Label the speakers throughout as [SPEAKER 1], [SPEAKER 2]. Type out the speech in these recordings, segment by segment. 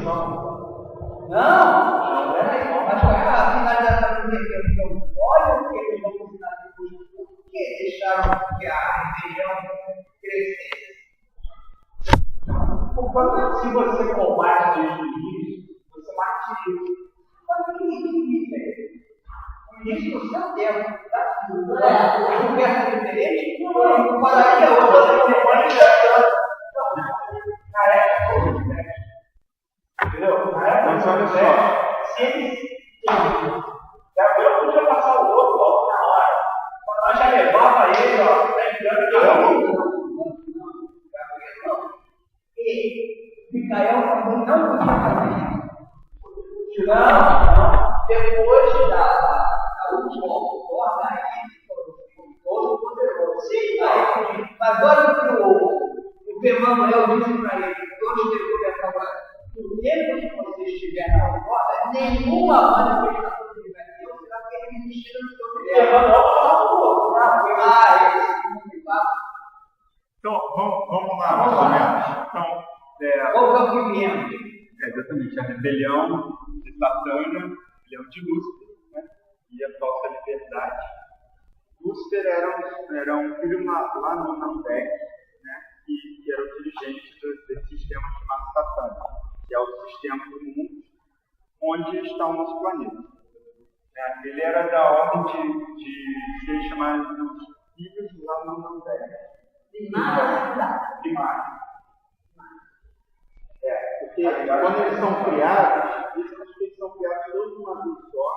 [SPEAKER 1] Não, peraí, mas qual é a finalidade da religião? Olha o que eles vão combinar depois. Por que deixaram que a religião crescesse?
[SPEAKER 2] Porque se você combate isso, você martiriza.
[SPEAKER 1] Mas o que isso é? Isso no seu tempo, tá? O que é diferente? Não falaria outra
[SPEAKER 2] entendeu? Mas olha só, se eles Gabriel podia passar o outro logo na hora. Nós já levava ele, ó, tá entrando
[SPEAKER 1] e Micael não podia fazer isso. Não. Depois da última oportunidade, aí todo poderoso. Sim, mas olha o que Emanuel disse para ele, todos devem conversar agora. No tempo que você estiver na roda, nenhuma manifestação de Deus será permitida no seu tempo.
[SPEAKER 3] Então, vamos lá, mais ou menos. Então,
[SPEAKER 1] qual é o que viemos?
[SPEAKER 3] Exatamente, a rebelião de Satã, rebelião de Lúcifer, né? E a falsa liberdade. Lúcifer era um filho lá no Nandek, né? Que era o dirigente desse sistema chamado Satã, que é o sistema do mundo onde está o nosso planeta. Ele era da ordem de ser chamado de filhos lá no Nandek. Primário. Porque quando eles são criados, eles são criados todos de uma vez só,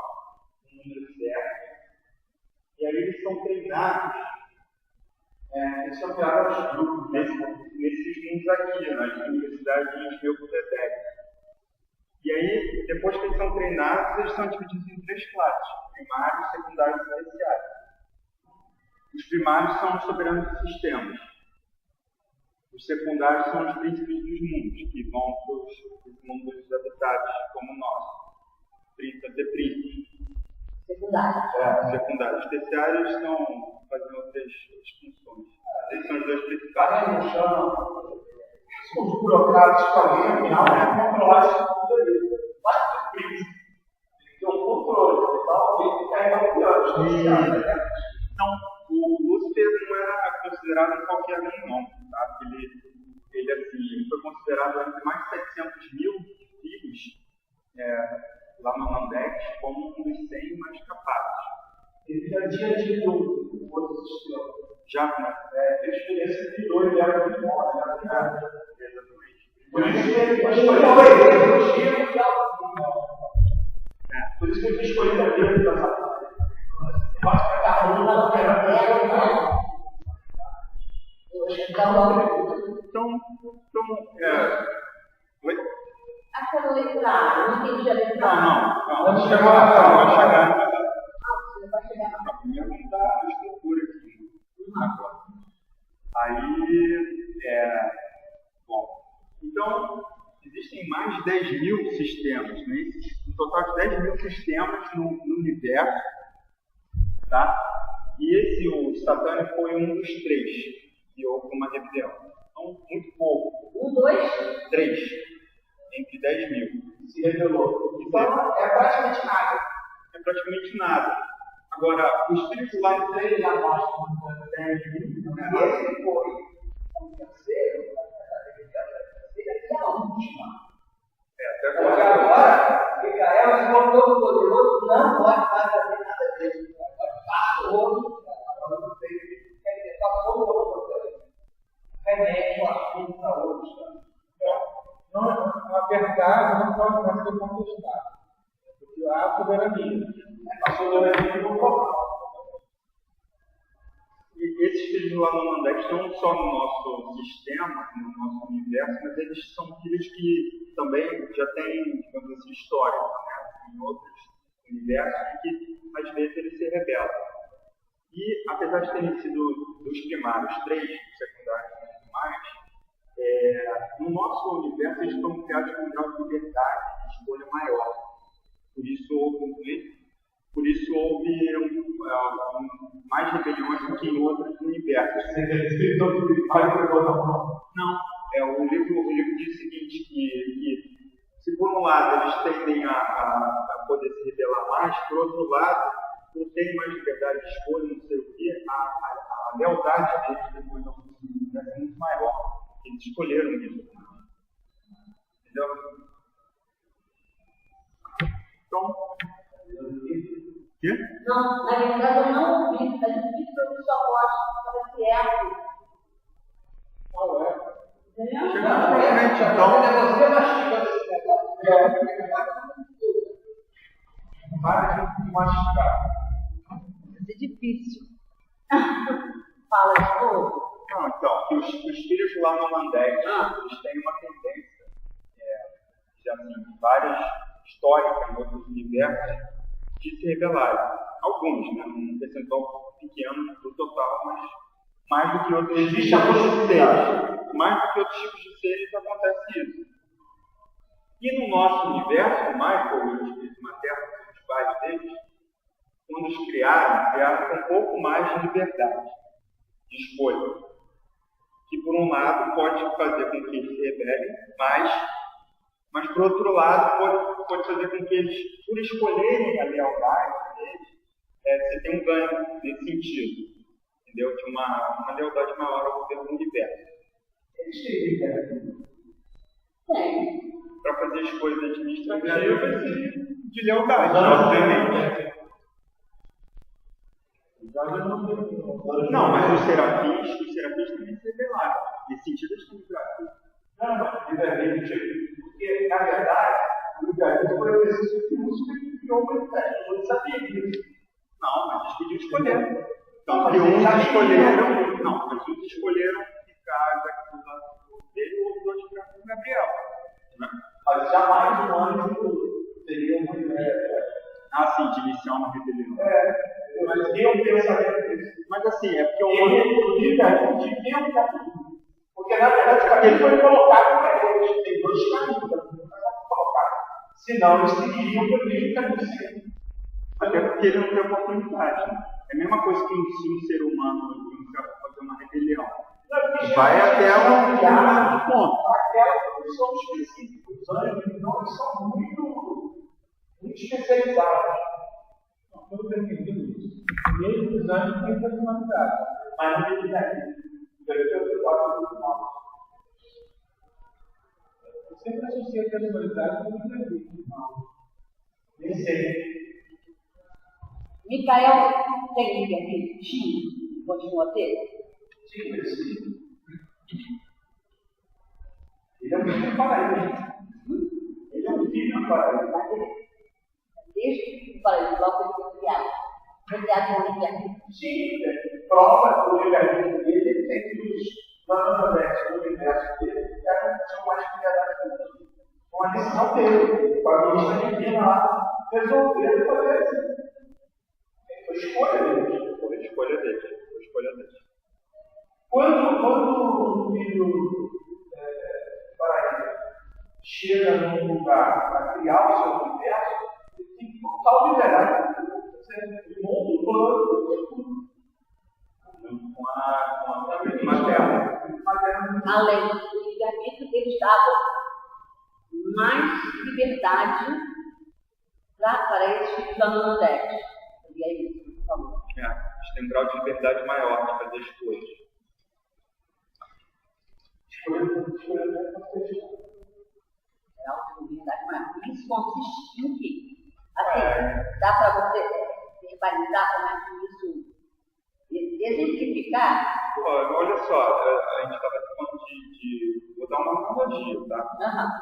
[SPEAKER 3] um número certo, e aí eles são treinados, eles são criados nesses mundos aqui, nas universidades de Melquisedeque. E aí, depois que eles são treinados, eles são divididos em 3 classes: primários, secundários e terciários. Os primários são os soberanos dos sistemas. Os secundários são os príncipes dos mundos, que vão para os mundos habitados como o nosso. Príncipes.
[SPEAKER 1] Secundários.
[SPEAKER 3] Secundários. Os terciários estão fazendo outras funções. Esses são os 2 principais.
[SPEAKER 2] São os burocratas que alguém, afinal, vai controlar esse mundo ali. Mas o príncipe tem um controle, você dá alguém que carrega o pior.
[SPEAKER 3] Então, o Lúcifer não era considerado qualquer um, não. Tá? Ele foi considerado entre mais de 700 mil filhos lá no Nandek como um dos 100 mais capazes.
[SPEAKER 2] Ele já tinha tido um outro sistema.
[SPEAKER 3] Já, né?
[SPEAKER 2] A experiência de dois, ele era muito bom, né?
[SPEAKER 3] Exatamente.
[SPEAKER 2] Por isso que ele escolheu a Deus para essa
[SPEAKER 3] Oi?
[SPEAKER 4] Aquela letra, não entendi a letra.
[SPEAKER 3] Não.
[SPEAKER 2] Vamos chegar lá.
[SPEAKER 3] Vai chegar.
[SPEAKER 4] Você vai chegar lá.
[SPEAKER 3] Primeiro não dá a estrutura aqui. Agora. Aí, bom. Então, existem mais de 10 mil sistemas, né? Um total de 10 mil sistemas no universo, tá? E o Satã foi um dos 3 que houve uma rebelião. Então, muito pouco.
[SPEAKER 4] 1, 2,
[SPEAKER 3] 3 entre 10 mil.
[SPEAKER 2] Se revelou.
[SPEAKER 1] Então, é praticamente nada.
[SPEAKER 3] É praticamente nada. Agora, os espíritos lá de 3 já mostram 10 mil.
[SPEAKER 1] Esse foi o terceiro, e a última.
[SPEAKER 3] Até
[SPEAKER 1] Porque agora, Micael, se for todo poderoso, não pode mais fazer nada disso. Passa o outro, quer dizer, passou o outro, remete o assunto para outro.
[SPEAKER 2] Não, a verdade não pode mais ser contestada. Porque há soberania. A soberania não pode.
[SPEAKER 3] E esses filhos lá no Nandek estão só no nosso sistema, no nosso universo, mas eles são filhos que também já têm, digamos assim, história, né? Em outros universos, que às vezes eles se rebelam. E apesar de terem sido dos primários 3, secundários e tudo mais, no nosso universo eles estão criados com um grau de liberdade, de escolha maior. Por isso houve mais rebeliões do que em outros universos. Não, o livro diz o seguinte, que se um lado, eles tendem a poder se rebelar mais, por outro lado, não tem mais liberdade de escolha, não sei o quê, a lealdade deles depois da oportunidade é muito maior. Eles escolheram isso. Entendeu? Então, quê?
[SPEAKER 4] Não, na verdade eu não ouvi, a gente foi só gosta de certo.
[SPEAKER 2] Qual é?
[SPEAKER 4] Entendeu?
[SPEAKER 3] Realmente, então,
[SPEAKER 1] Você mastigando esse negócio.
[SPEAKER 2] Para de mastigar.
[SPEAKER 4] Vai ser difícil. Fala de novo.
[SPEAKER 3] não, então, que os filhos lá no Mandete, eles têm uma tendência, já assim, várias históricas em outros universos, de se rebelarem. Alguns, né? Um percentual pequeno do total, mas mais do que outros
[SPEAKER 2] Existe a
[SPEAKER 3] tipos de
[SPEAKER 2] possibilidade.
[SPEAKER 3] seres. Mais do que outros tipos de seres acontece isso. E no nosso universo, o Michael e o espírito materno, que são os pais deles, quando os criaram com um pouco mais de liberdade de escolha. Que por um lado pode fazer com que eles se rebelem mais, mas por outro lado pode fazer com que eles, por escolherem a lealdade deles, você tem um ganho nesse sentido. Entendeu? De uma lealdade maior ao governo do universo.
[SPEAKER 2] Eles têm liberdade.
[SPEAKER 4] Tem.
[SPEAKER 3] Para fazer escolhas administrativas e de lealdade, obviamente. Não, mas os serafins também se rebelaram. Nesse sentido, eles têm livre-arbítrio.
[SPEAKER 2] Não, livre-arbítrio. Porque, na verdade, o livre-arbítrio foi o exercício que o criou o manifesto. Não sabia disso.
[SPEAKER 3] Não, mas eles podiam escolher. Então, que uns escolheram. Não, mas uns escolheram ficar daqui do lado dele e os outros ficaram com o Gabriel. Né?
[SPEAKER 2] Mas jamais um anjo teria uma ideia.
[SPEAKER 3] Ah, sim, de iniciar uma rebelião.
[SPEAKER 2] Mas tem um pensamento disso.
[SPEAKER 3] Mas assim, é porque o
[SPEAKER 2] O livre-arbítrio tem um caminho. Porque, na verdade, o caminho foi colocado para eles. Tem dois caminhos para colocar. Senão, eles seguiriam também o caminho certo.
[SPEAKER 3] Até porque ele não tem oportunidade. Né? É a mesma coisa que ensina o ser humano a fazer uma rebelião. Vai até um ponto.
[SPEAKER 2] Aquela condição específica. Os anjos não são muito especializados.
[SPEAKER 5] Pelo que eu entendi, mesmo os anjos têm personalidade.
[SPEAKER 2] Mas não tem livre-arbítrio.
[SPEAKER 5] Eu sempre associei a personalidade com livre-arbítrio.
[SPEAKER 2] Nem sei.
[SPEAKER 4] Micael tem livre-arbítrio? Tinha. Continua a ter?
[SPEAKER 2] Sim, sim. Ele é um filho para ele. Ele é um filho para ele.
[SPEAKER 4] Desde que para ele, logo ele foi criado. Foi criado com livre-arbítrio.
[SPEAKER 2] Sim, prova do livre-arbítrio dele é que os manifestos do universo dele tinham mais liberdade. Com a decisão dele, com a ministra divina lá, resolveram fazer assim. Foi escolha dele.
[SPEAKER 3] Foi a escolha deles.
[SPEAKER 2] Quando o filho para ele chega num lugar para criar o seu universo, ele tem que total liberdade. Ele monta um plano com a materna.
[SPEAKER 4] Além do livre-arbítrio, eles davam mais liberdade para esses filhos da Nordeste. E é isso que falou.
[SPEAKER 3] Eles têm um grau de liberdade maior para fazer escolhas.
[SPEAKER 4] É uma liberdade maior. Isso consiste em quê? Assim, dá para você verbalizar como é que isso exemplificar?
[SPEAKER 3] Olha só, a gente estava falando vou dar uma analogia, tá?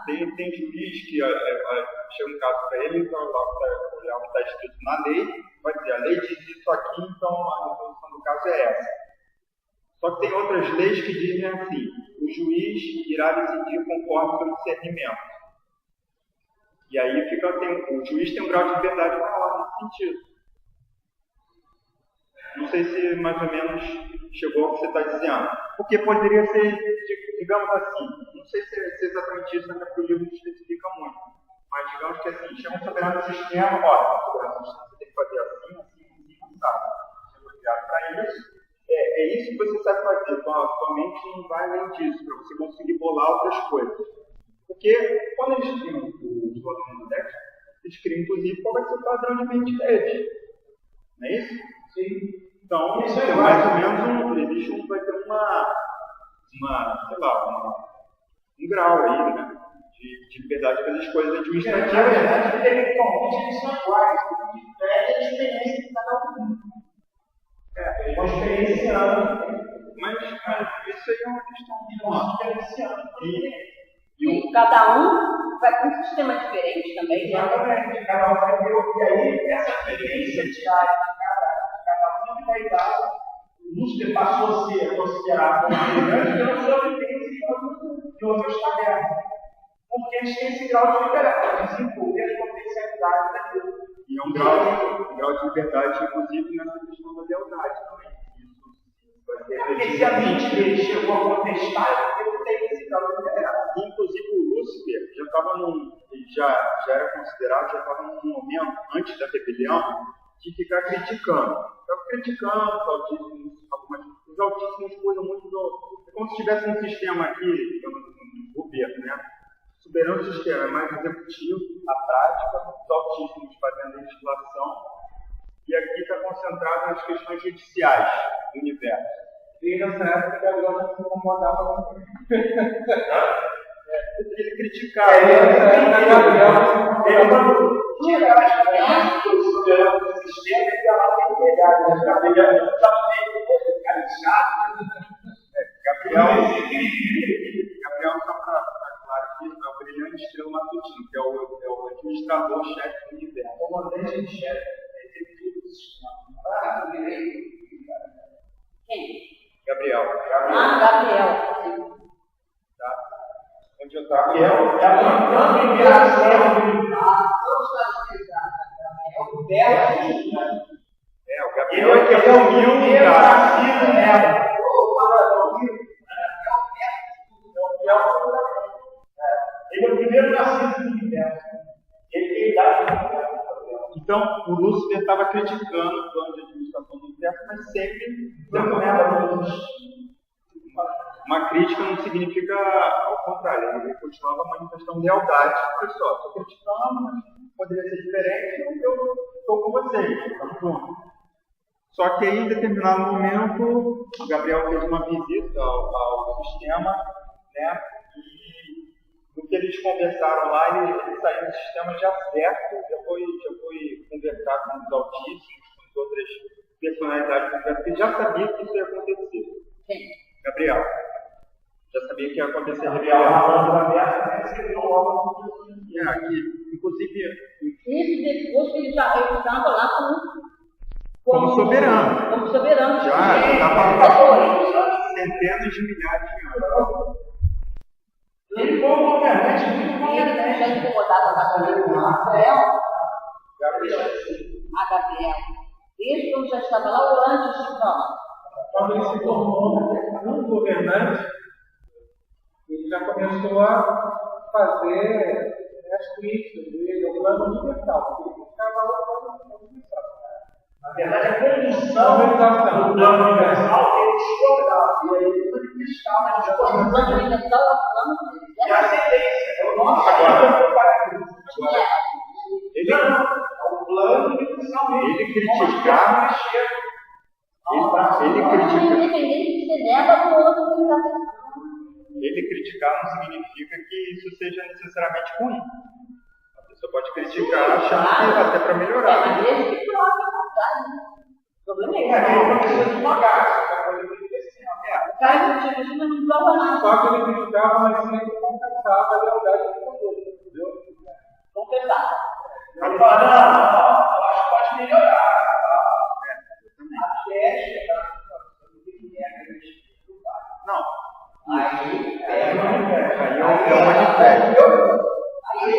[SPEAKER 3] Tem juiz que chega um caso para ele, então olhar o que está escrito na lei, vai dizer, a lei diz isso aqui, então a resolução do caso é essa. Só que tem outras leis que dizem assim, o juiz irá decidir conforme o seu discernimento. E aí o juiz tem um grau de liberdade maior nesse sentido. Não sei se mais ou menos chegou ao que você está dizendo. Porque poderia ser, digamos assim, não sei se é exatamente isso, até porque o livro não especifica muito. Mas digamos que assim, chega um soberano do sistema, olha, soberano do sistema, você tem que fazer assim, não sabe. Você foi criado para isso. É isso que você sabe fazer. Tua mente não vai além disso, para você conseguir bolar outras coisas. Porque quando eles tinham os luz lá no Nordeste, eles criam, inclusive, qual vai ser o padrão de mente deles. Não é isso?
[SPEAKER 2] Sim.
[SPEAKER 3] Então,
[SPEAKER 2] Isso
[SPEAKER 3] tem
[SPEAKER 2] é
[SPEAKER 3] mais ou menos vai ter um grau aí, né? De liberdade para as coisas
[SPEAKER 2] Na
[SPEAKER 3] administrativas.
[SPEAKER 2] verdade, intelectualmente, eles são iguais. O que difere é a experiência de cada um. Eles vão experienciando.
[SPEAKER 3] Mas isso aí é uma questão
[SPEAKER 2] E vão se diferenciando.
[SPEAKER 4] E cada um vai ter um sistema diferente também, né?
[SPEAKER 2] Exatamente. Cada um vai ter. E aí, essa experiência diária de cada um vai dar. O Lúcifer passou a ser considerado como brilhante pela sua vivência de outras tabernas. Porque eles têm esse grau de liberdade, desenvolver as potencialidades daquilo.
[SPEAKER 3] E é um grau de liberdade, inclusive, nessa questão da lealdade também. Isso vai ter
[SPEAKER 2] Porque se a mente dele chegou a contestar, ele tem esse grau de liberdade.
[SPEAKER 3] Inclusive, o Lúcifer já estava era considerado, já estava num momento, antes da rebelião, de ficar criticando. Estava criticando os altíssimos, os altíssimos coisam muito do. É como se tivesse um sistema aqui, digamos, um governo, né? Soberano sistema, é mais executivo, a prática, os altíssimos fazendo a legislação, e aqui está concentrado nas questões judiciais do universo.
[SPEAKER 2] E nessa época, agora não se incomodava com
[SPEAKER 3] Ele criticava.
[SPEAKER 2] Ele quando tinha aquelas crianças do soberano do sistema, ele ia lá ter pegado, né? Já pegando tudo a feio, cara chato.
[SPEAKER 3] Gabriel, só para claro aqui, é o brilhante estrela matutino, que é o administrador-chefe do universo.
[SPEAKER 2] O comandante-chefe do sistema.
[SPEAKER 4] Quem?
[SPEAKER 3] Gabriel.
[SPEAKER 4] Gabriel.
[SPEAKER 3] Tá? Onde eu estava?
[SPEAKER 2] É a liberação militar.
[SPEAKER 4] O Gabriel.
[SPEAKER 3] O Gabriel é que é o humilde, cara.
[SPEAKER 2] Ele é o primeiro nascido do universo. Ele tem idade do universo.
[SPEAKER 3] Então, o Lúcifer estava criticando o plano de administração do universo, mas sempre
[SPEAKER 2] Não é
[SPEAKER 3] uma crítica não significa ao contrário, ele continuava manifestando lealdade ao pessoal. Estou criticando, mas poderia ser diferente, eu estou com vocês, estamos juntos. Só que aí, em determinado momento, o Gabriel fez uma visita ao sistema, né? E no que eles conversaram lá, ele saiu do sistema já certo, já foi conversar com os altíssimos, com as outras personalidades do universo, ele já sabia que isso ia acontecer.
[SPEAKER 4] Quem?
[SPEAKER 3] Gabriel. Já sabia que ia acontecer a
[SPEAKER 2] Gabriel
[SPEAKER 3] rebelião.
[SPEAKER 2] falando da guerra, recebeu logo.
[SPEAKER 3] Inclusive,
[SPEAKER 4] Isso depois que ele estava lá
[SPEAKER 3] como soberano.
[SPEAKER 4] Como soberano.
[SPEAKER 3] Já estava centenas de milhares de anos.
[SPEAKER 2] Ele foi um governante muito
[SPEAKER 4] E ele também já incomodava com Rafael.
[SPEAKER 3] Gabriel.
[SPEAKER 4] Gabriel. Desde quando já estava lá ou antes de falar?
[SPEAKER 5] Quando ele se tornou um governante, ele já começou a fazer as críticas dele ao plano universal. Ele ficava lá no plano universal.
[SPEAKER 2] Na verdade, a condição do plano universal ele discordava. E aí ele manifestava a
[SPEAKER 4] O plano universal é o plano dele.
[SPEAKER 2] E a ascendência é o nosso o plano universal mesmo.
[SPEAKER 3] Ele criticava.
[SPEAKER 4] Independente se nega do outro que está pensando.
[SPEAKER 3] Ele criticar não significa que isso seja necessariamente ruim. A pessoa pode criticar achando que até para melhorar.
[SPEAKER 4] Mas ele que coloca a vontade. O problema é
[SPEAKER 2] Ele
[SPEAKER 4] esse.
[SPEAKER 2] precisa devagar.
[SPEAKER 4] O cara que critica, mas não prova nada.
[SPEAKER 5] Só que ele criticava, mas sempre compensava a lealdade do povo, entendeu?
[SPEAKER 4] Confessar.
[SPEAKER 2] Ele fala, não, eu acho que pode melhorar. Até chegar na situação que é a gente
[SPEAKER 3] Não.
[SPEAKER 2] aí
[SPEAKER 3] é o manifesto.
[SPEAKER 2] Aí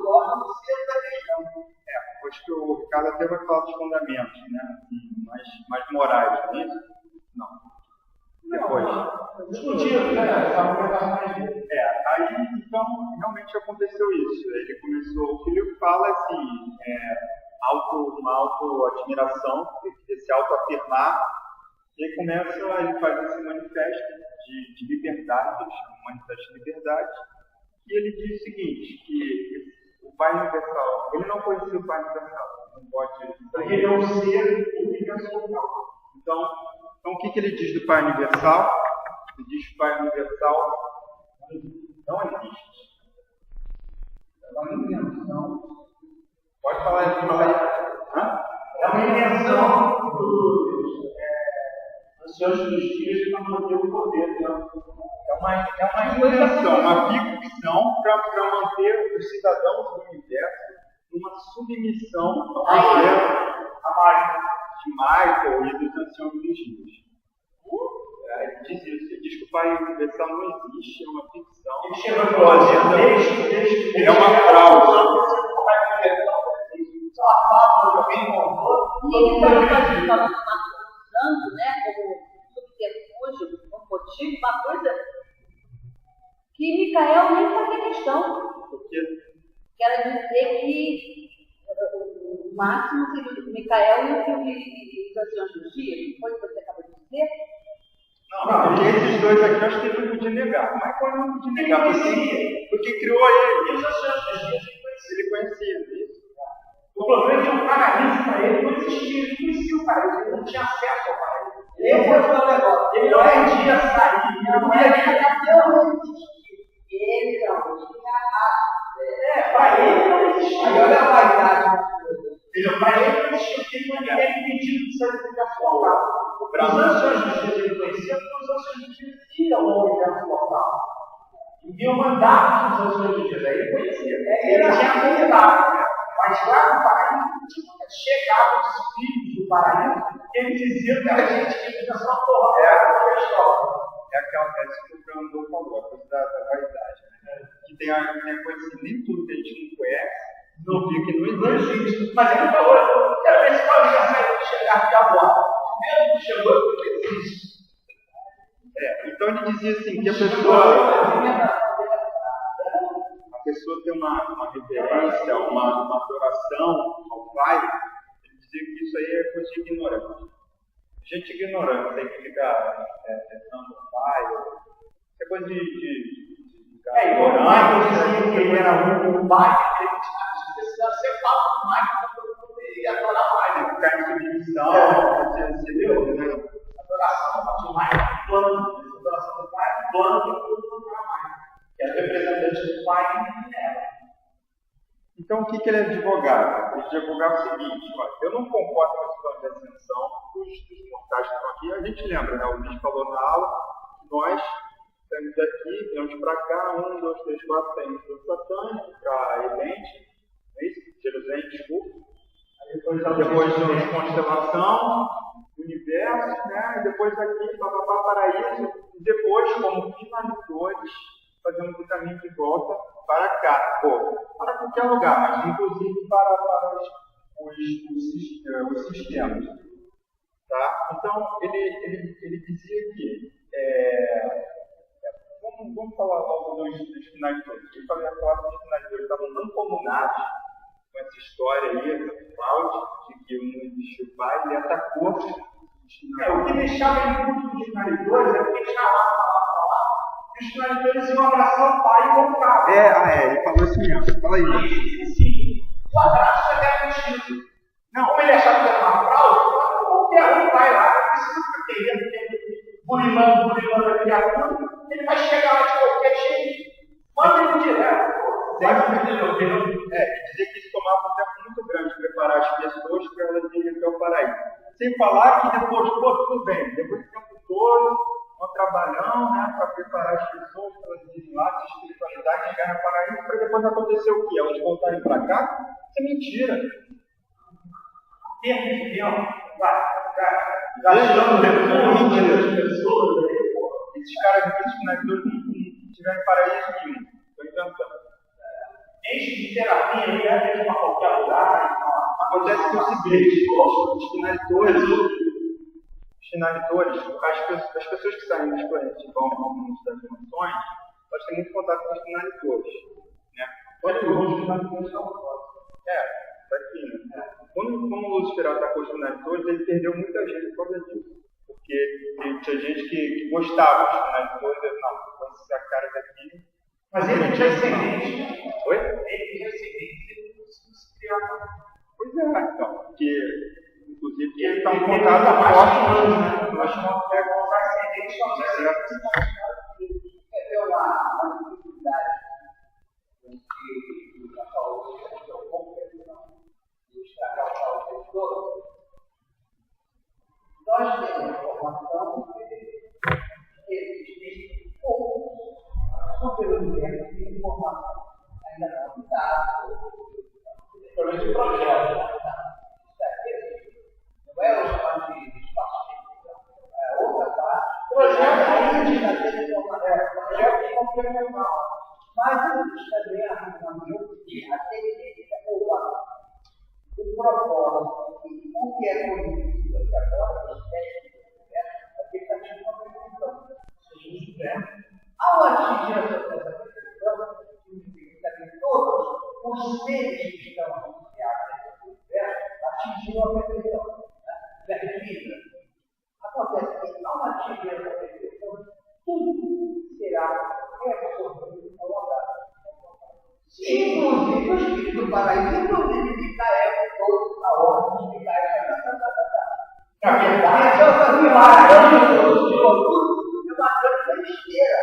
[SPEAKER 2] torna o centro da questão.
[SPEAKER 3] Acho que o Ricardo até vai falar dos fundamentos, né? Mais morais, não é isso? Não. Depois.
[SPEAKER 2] Discutido, né?
[SPEAKER 3] Aí então realmente aconteceu isso. Ele começou, o Filipe fala assim, uma auto-admiração, esse auto-afirmar, e aí ele faz esse manifesto de liberdade, que eles chamam de manifesto de liberdade, que ele diz o seguinte, que o Pai Universal, ele não conhecia o Pai Universal, não pode...
[SPEAKER 2] Porque ele é um ser universal.
[SPEAKER 3] Então o que ele diz do Pai Universal? Ele diz que o Pai Universal não existe.
[SPEAKER 2] É uma invenção.
[SPEAKER 3] Pode falar aí, fala aí. Hã?
[SPEAKER 2] É uma invenção dos anciãos dos dias para manter o poder. Né?
[SPEAKER 3] É uma invenção, uma ficção para manter os cidadãos do universo numa submissão ao governo de Michael e dos anciãos dos dias. Ele diz isso, ele diz que o Pai Universal não existe, é uma ficção.
[SPEAKER 2] Ele chega a fazer,
[SPEAKER 3] é uma fraude.
[SPEAKER 2] Só a fábula de alguém contou.
[SPEAKER 4] E ele estava usando, né, como subterfúgio, como motivo, uma coisa que Micael nem fazia questão.
[SPEAKER 3] Por quê?
[SPEAKER 4] Quero dizer que o máximo seria o Micael e os anciãos dos dias, foi o que você acabou de dizer?
[SPEAKER 3] Não, porque esses dois aqui eu acho que ele não podia negar. Michael não podia negar, porque criou ele.
[SPEAKER 2] Os anciãos dos dias
[SPEAKER 3] ele conhecia isso.
[SPEAKER 2] O problema é que o paraíso para ele não existia, ele conhecia o paraíso, ele não tinha acesso ao paraíso.
[SPEAKER 1] Ele foi o negócio.
[SPEAKER 2] Ele não podia sair, ele não podia
[SPEAKER 1] Ele não tinha
[SPEAKER 2] para ele não existia.
[SPEAKER 1] Aí olha a vaidade.
[SPEAKER 2] Para ele não existia, porque ele não era impedido de santificação lá. Os anciãos dos dias ele conhecia, porque os anciãos dos dias iam ao universo local. E iam mandar os anciãos dos dias, aí ele conhecia. Ele tinha contato. Mas lá no paraíso, chegavam os filhos do paraíso, eles diziam que a gente tinha só porra.
[SPEAKER 3] É aquela coisa que o Fernando falou, a coisa da vaidade. Né? Que tem a coisa assim, nem tudo que a gente não conhece, não via que não existe.
[SPEAKER 2] Mas ele falou, quero ver se pode já sair de chegar aqui agora. Mesmo que chegou, não existe.
[SPEAKER 3] Então ele dizia assim, que a pessoa tem uma reverência, uma adoração ao Pai, ele dizia que isso aí é coisa de ignorante. Gente ignorante, tem que ficar pensando no Pai, isso é coisa de
[SPEAKER 2] ignorante, dizia que ele era um pai, ele precisava ser papo do Pai para poder adorar o Pai.
[SPEAKER 3] Ficar em submissão, entendeu?
[SPEAKER 2] Adoração do Pai, plano, adoração do Pai, plano que tudo adorar mais. Que é representante do Pai e nela.
[SPEAKER 3] Então, o que ele advogava? Ele advogava o seguinte: olha, eu não concordo com esse plano de ascensão dos mortais que estão aqui. A gente lembra, né? O Luiz falou na aula que nós estamos aqui, viemos para cá, 1, 2, 3, 4, saímos do Satã, para Elente, é isso? Jerusalém, desculpa. Depois de constelação, universo, né? E depois aqui, paraíso, e depois, como finalizadores, fazemos o caminho de volta para cá, para qualquer lugar, mas inclusive para os sistemas. Tá? Então, ele dizia que, vamos falar logo dos finalizadores. Ele ia falar que os finalizadores estavam mancomunados com essa história aí, essa fraude, de que não existe o Pai, ele atacou os finalizadores.
[SPEAKER 2] O que deixava ele muito dos finalizadores é porque ele estava lá. E os finalizadores iam abraçar o Pai e voltar.
[SPEAKER 3] Ele falou isso mesmo. Fala aí.
[SPEAKER 2] Ele disse assim: o abraço é garantido. Não, como ele achava que era uma fraude, qualquer um vai lá, não precisa ficar querendo, burilando a criatura, ele vai chegar lá de qualquer jeito. Manda ele direto.
[SPEAKER 3] Dizer que isso tomava um tempo muito grande preparar as pessoas para elas irem até o paraíso. Sem falar que depois, tudo bem, depois do tempo todo, um trabalhão, né, para preparar as pessoas para elas irem lá, de espiritualidade, chegar no paraíso, para depois acontecer o quê? Elas voltarem para cá? Isso é mentira.
[SPEAKER 2] Gastando recursos das pessoas.
[SPEAKER 3] Esses caras aqui, os finalizadores, não tiveram paraíso nenhum. Estou inventando.
[SPEAKER 2] Enche de terapia, leva para qualquer lugar.
[SPEAKER 3] Acontece que o seguinte, os finalizadores, as pessoas que saem dos planetas e vão ao mundo das dimensões, elas têm muito contato com os finalizadores. Né? Tá aqui, né? Quando o Lúcifer atacou os finalizadores, ele perdeu muita gente por causa disso. Porque tinha gente que gostava dos finalizadores, não, quando esse cara daqui,
[SPEAKER 2] Mas ele tinha ascendente.
[SPEAKER 3] Oi?
[SPEAKER 2] Ele tinha ascendente, ele não se criava.
[SPEAKER 3] Pois é, então, porque, inclusive, ele está em contato forte hoje,
[SPEAKER 2] Nós não pegamos os ascendentes, não
[SPEAKER 1] Quer ver uma dificuldade que o Cacau é um pouco de estragar o Cacau todo? Nós temos informação que existe pouco superuniverso de informação. Ainda não está.
[SPEAKER 2] Pelo menos o projeto.
[SPEAKER 1] Não é o chamado de espaço-tempo, é outra parte.
[SPEAKER 2] O projeto
[SPEAKER 1] ainda está tendo informação.
[SPEAKER 2] o projeto é complementar.
[SPEAKER 1] Mas existe também a minha a tendência ou o propósito, o que é conhecido até agora, os testes, a tentativa de compreensão. Ao atingir essa percepção, significa que todos os seres que estão associados a esse universo atingiram a perfeição. Perfeita. Acontece que, ao atingir essa perfeição, tudo será absorvido ao lado. Inclusive o espírito do paraíso, inclusive Micael, ou a ordem de Micael. Na verdade, é uma grande besteira.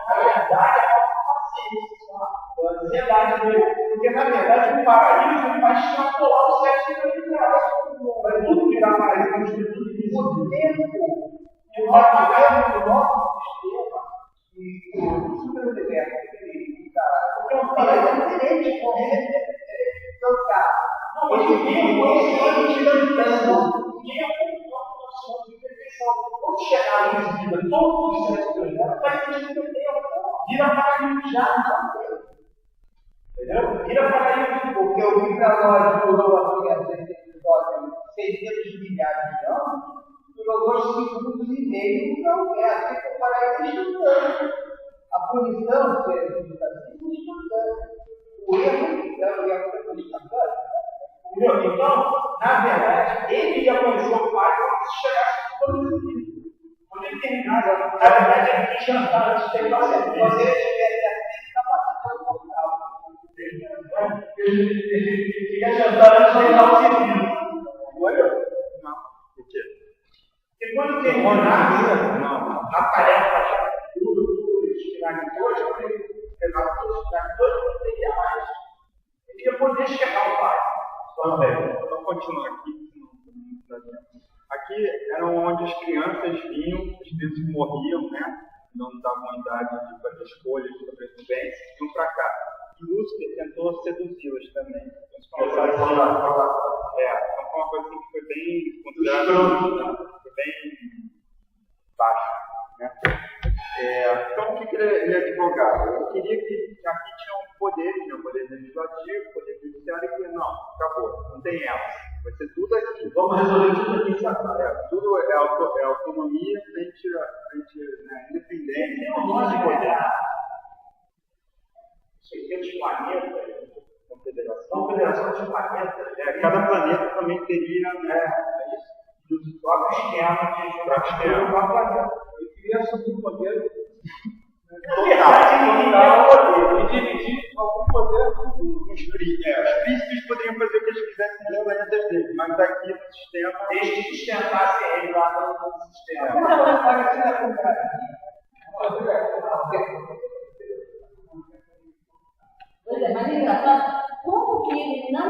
[SPEAKER 2] Na verdade, é uma paciência. Ansiedade dele. Porque, na verdade, o paraíso ele vai extrapolar os 7 milhões de graus. Vai tudo virar paraíso, tudo isso.
[SPEAKER 1] O tempo, o nosso sistema, e o superuniverso, porque um paraíso é diferente,
[SPEAKER 2] Quando chegar nesse nível, todos os 7 milhões de graus, vai ter que ter vira paraíso já. Entendeu? Vira paraíso.
[SPEAKER 1] porque o micrológico durou assim, centenas de milhares de anos, durou 2 segundos e meio, não é assim que o paraíso é instantâneo. A punição do ser é instantânea. O erro é o instantâneo.
[SPEAKER 2] Então, na verdade, ele ia conhecer o pai quando chegasse todo esse nível. Quando ele terminar, na verdade, ele tem jantar antes de ter que
[SPEAKER 1] Se você tivesse assim, está passando por tal.
[SPEAKER 2] ele fica jantando antes de terminar o serviço. Olha?
[SPEAKER 3] Não. O quê?
[SPEAKER 2] Porque quando terminar a tarefa já tudo, eles tirarem dois, quando ele pegar todos os dois, não teria mais. Ele ia poder chegar ao pai.
[SPEAKER 3] Vamos continuar aqui. Aqui eram onde as crianças vinham, às vezes morriam, né? Não davam idade de fazer escolhas de sobrevivência, iam para cá. E Lúcifer tentou seduzi-las também. Então, foi uma coisa assim que foi bem considerada, foi bem baixa, né? Então, o que ele advogava? Eu queria que aqui tinha um poder legislativo, poder judiciário, e que não, acabou, não tem ela. Vai ser tudo aqui.
[SPEAKER 2] Vamos resolver tudo aqui, sabe?
[SPEAKER 3] Tudo é autonomia frente à independência.
[SPEAKER 2] Tem um monte de poder. Os planetas, confederação de planetas.
[SPEAKER 3] Cada planeta também teria,
[SPEAKER 2] Dos próprios esquemas de
[SPEAKER 3] esquema.
[SPEAKER 5] Eu queria assumir o poder.
[SPEAKER 2] Total.
[SPEAKER 5] E dividir algum poder com
[SPEAKER 3] Os príncipes poderiam fazer o que eles quisessem nos planetas deles, mas aqui no sistema.
[SPEAKER 2] Desde que sustentasse ele lá no sistema.
[SPEAKER 4] Pois é, mas é engraçado, como que ele não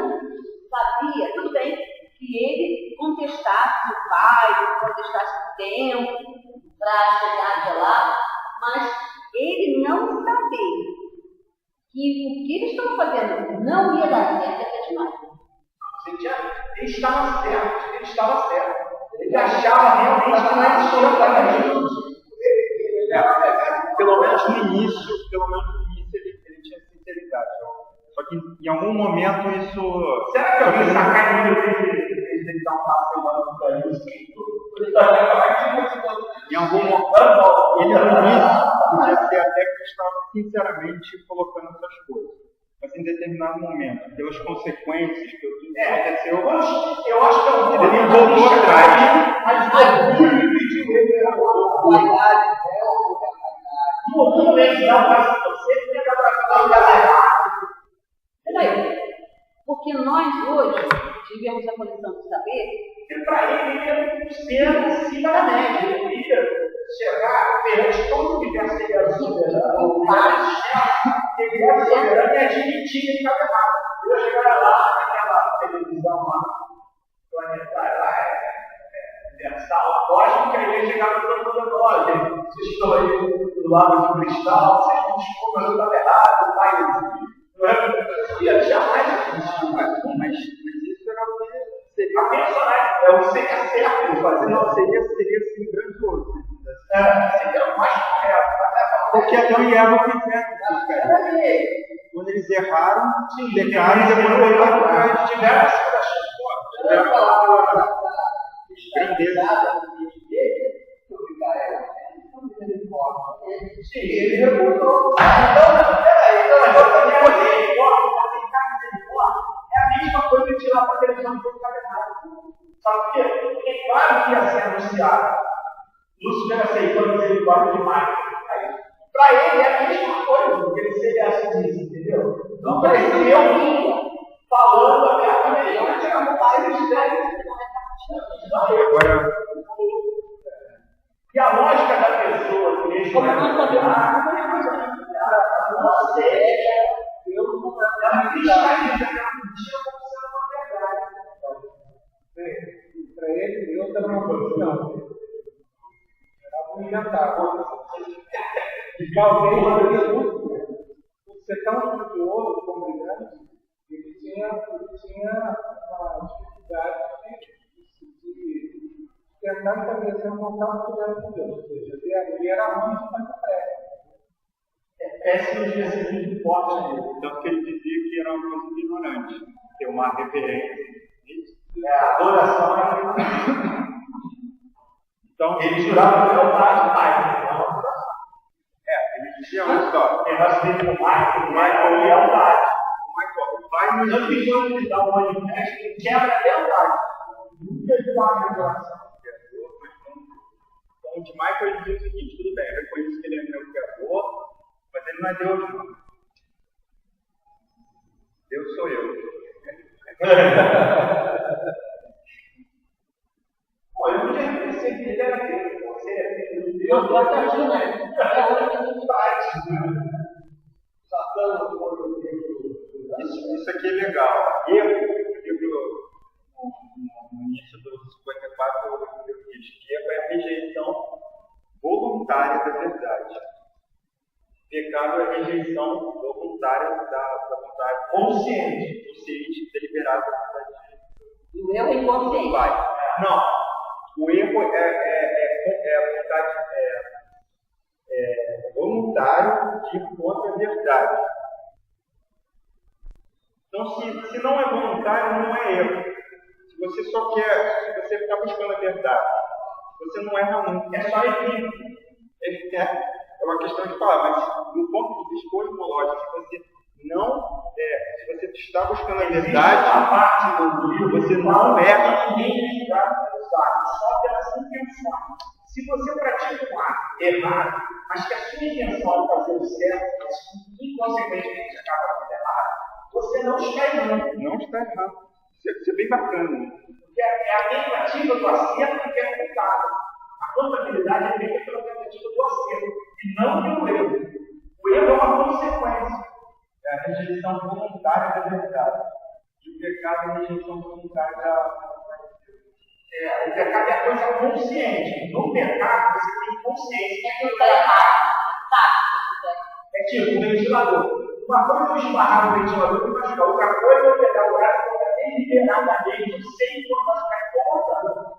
[SPEAKER 4] sabia, tudo bem, que ele contestasse o pai, contestasse o tempo para chegar até lá, mas ele não sabia que o que eles estão fazendo não ia dar certo até demais.
[SPEAKER 2] Ele estava certo. Ele achava realmente que não existia planejamento.
[SPEAKER 3] Pelo menos no início ele tinha sinceridade. Só que em algum momento isso.
[SPEAKER 2] Será que alguém sacaneou ele dar um passo para isso?
[SPEAKER 3] Em algum momento, ele no início podia ser até que estava sinceramente colocando essas coisas. Mas em determinado momento, pelas consequências que tudo que aconteceu,
[SPEAKER 2] eu acho que
[SPEAKER 3] ele voltou atrás.
[SPEAKER 2] Mas ele pediu ele.
[SPEAKER 1] Vaidade,
[SPEAKER 2] No momento da você, ele acaba
[SPEAKER 4] Porque nós hoje tivemos a condição de saber
[SPEAKER 2] Porque para ele ia ser acima da média. Ele ia chegar perante todo o universo que ele era soberano, ele era soberano e admitia que estava errado. Eu ia chegar lá naquela televisão lá, planetária lá, universal, lógico que aí ia chegar para todo mundo e olha, vocês estão aí do lado do cristal, vocês estão desculpas, eu estava errado, o pai ia jamais acreditar.
[SPEAKER 3] Mas isso era o que seria.
[SPEAKER 2] A personagem é o seria certo, fazer
[SPEAKER 3] Não, seria assim, grandioso.
[SPEAKER 2] seria o mais correto.
[SPEAKER 3] Porque Adão e Eva fizeram isso. Quando eles erraram, pecaram e depois voltaram atrás.
[SPEAKER 2] Tiveram essa chance. Sim, ele revoltou. Então, peraí, é a mesma coisa que tirar para a televisão do cara errado. Sabe por quê? Porque claro que ia ser anunciado. Lúcifer aceitou a misericórdia de Michael. Para ele é a mesma coisa do que ele seria assim disso, entendeu? Não apareceu falando abertamente, não tinha vontade de dizer.
[SPEAKER 3] Agora,
[SPEAKER 2] E a lógica da pessoa, mesmo
[SPEAKER 4] como nós sabemos,
[SPEAKER 2] não sei, ela cristaliza a mentira como sendo uma verdade.
[SPEAKER 5] Para ele, Deus era uma coisa, não. Era um inventado. E talvez, por ser tão estudioso como brilhante, ele tinha uma dificuldade de tentar estabelecer um contato direto com Deus. Ou seja, ele era muito pré.
[SPEAKER 2] É péssimo de ser muito forte nele.
[SPEAKER 3] tanto que ele dizia que era uma coisa ignorante, ter uma reverência.
[SPEAKER 2] A adoração é
[SPEAKER 3] Então,
[SPEAKER 2] ele jurava que não faz o pai.
[SPEAKER 3] ele dizia uma história.
[SPEAKER 2] Ele vai ser com o Michael e lealdade.
[SPEAKER 3] O pai nos
[SPEAKER 2] Tanto que quando ele dá um manifesto, ele quebra a lealdade. Nunca ele faz a adoração.
[SPEAKER 3] Então, de Michael ele diz o seguinte: tudo bem, eu reconheço que ele é meu criador, mas ele não é Deus, não. Deus sou eu.
[SPEAKER 2] Pô, eu podia reconhecer que ele era Deus. Você é filho de
[SPEAKER 4] Eu
[SPEAKER 2] Deus.
[SPEAKER 4] estou aqui, né?
[SPEAKER 3] Isso aqui é legal. Eu, no livro, no início do 54, eu diz que é a rejeição voluntária da verdade. Pecado é a rejeição voluntária da vontade consciente, deliberada da vontade de
[SPEAKER 4] O meu é inconsciente.
[SPEAKER 3] Pai. Não, o erro é a vontade voluntário de ir contra a verdade. Então, se não é voluntário, não é erro. Se você só quer, se você está buscando a verdade, você não erra muito. É só equívoco. É uma questão de falar, mas do ponto de vista cosmológico, se você está buscando a verdade, você não erra.
[SPEAKER 2] Ninguém é julgado pelos atos, só pelas intenções. Se você pratica um ato errado, mas que a sua intenção é fazer o certo, mas que inconsequentemente acaba fazendo errado, você não está errando.
[SPEAKER 3] Não está errado. Isso é bem bacana.
[SPEAKER 2] Porque é a tentativa do acerto que é pecado. A contabilidade é feita pela tentativa do acerto, e não pelo erro. O erro é uma consequência.
[SPEAKER 3] É a rejeição voluntária da verdade. E o pecado é a rejeição voluntária da vontade de Deus.
[SPEAKER 2] O pecado é a coisa consciente. No pecado, você tem consciência
[SPEAKER 4] É que está errado.
[SPEAKER 2] É tipo um ventilador. Uma coisa é eu esbarrar no ventilador e machucar. Outra coisa é eu pegar o braço e colocar deliberadamente, sem machucar incomodando.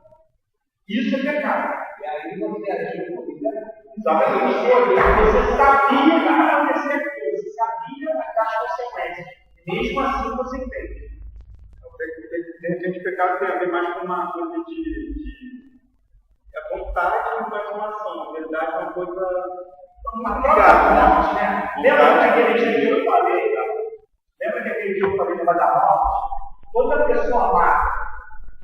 [SPEAKER 2] Isso é pecado.
[SPEAKER 1] E aí você agiu com isso.
[SPEAKER 2] Exatamente. Você sabia que ia acontecer aquilo. Você sabia das consequências. Mesmo assim, você fez.
[SPEAKER 3] De repente, o pecado tem a ver mais com uma coisa a vontade e uma ação. A verdade é uma coisa.
[SPEAKER 2] Uma própria morte, né? Lembra daquele dia que eu falei? Lembra daquele dia que eu falei de da morte? Toda pessoa má,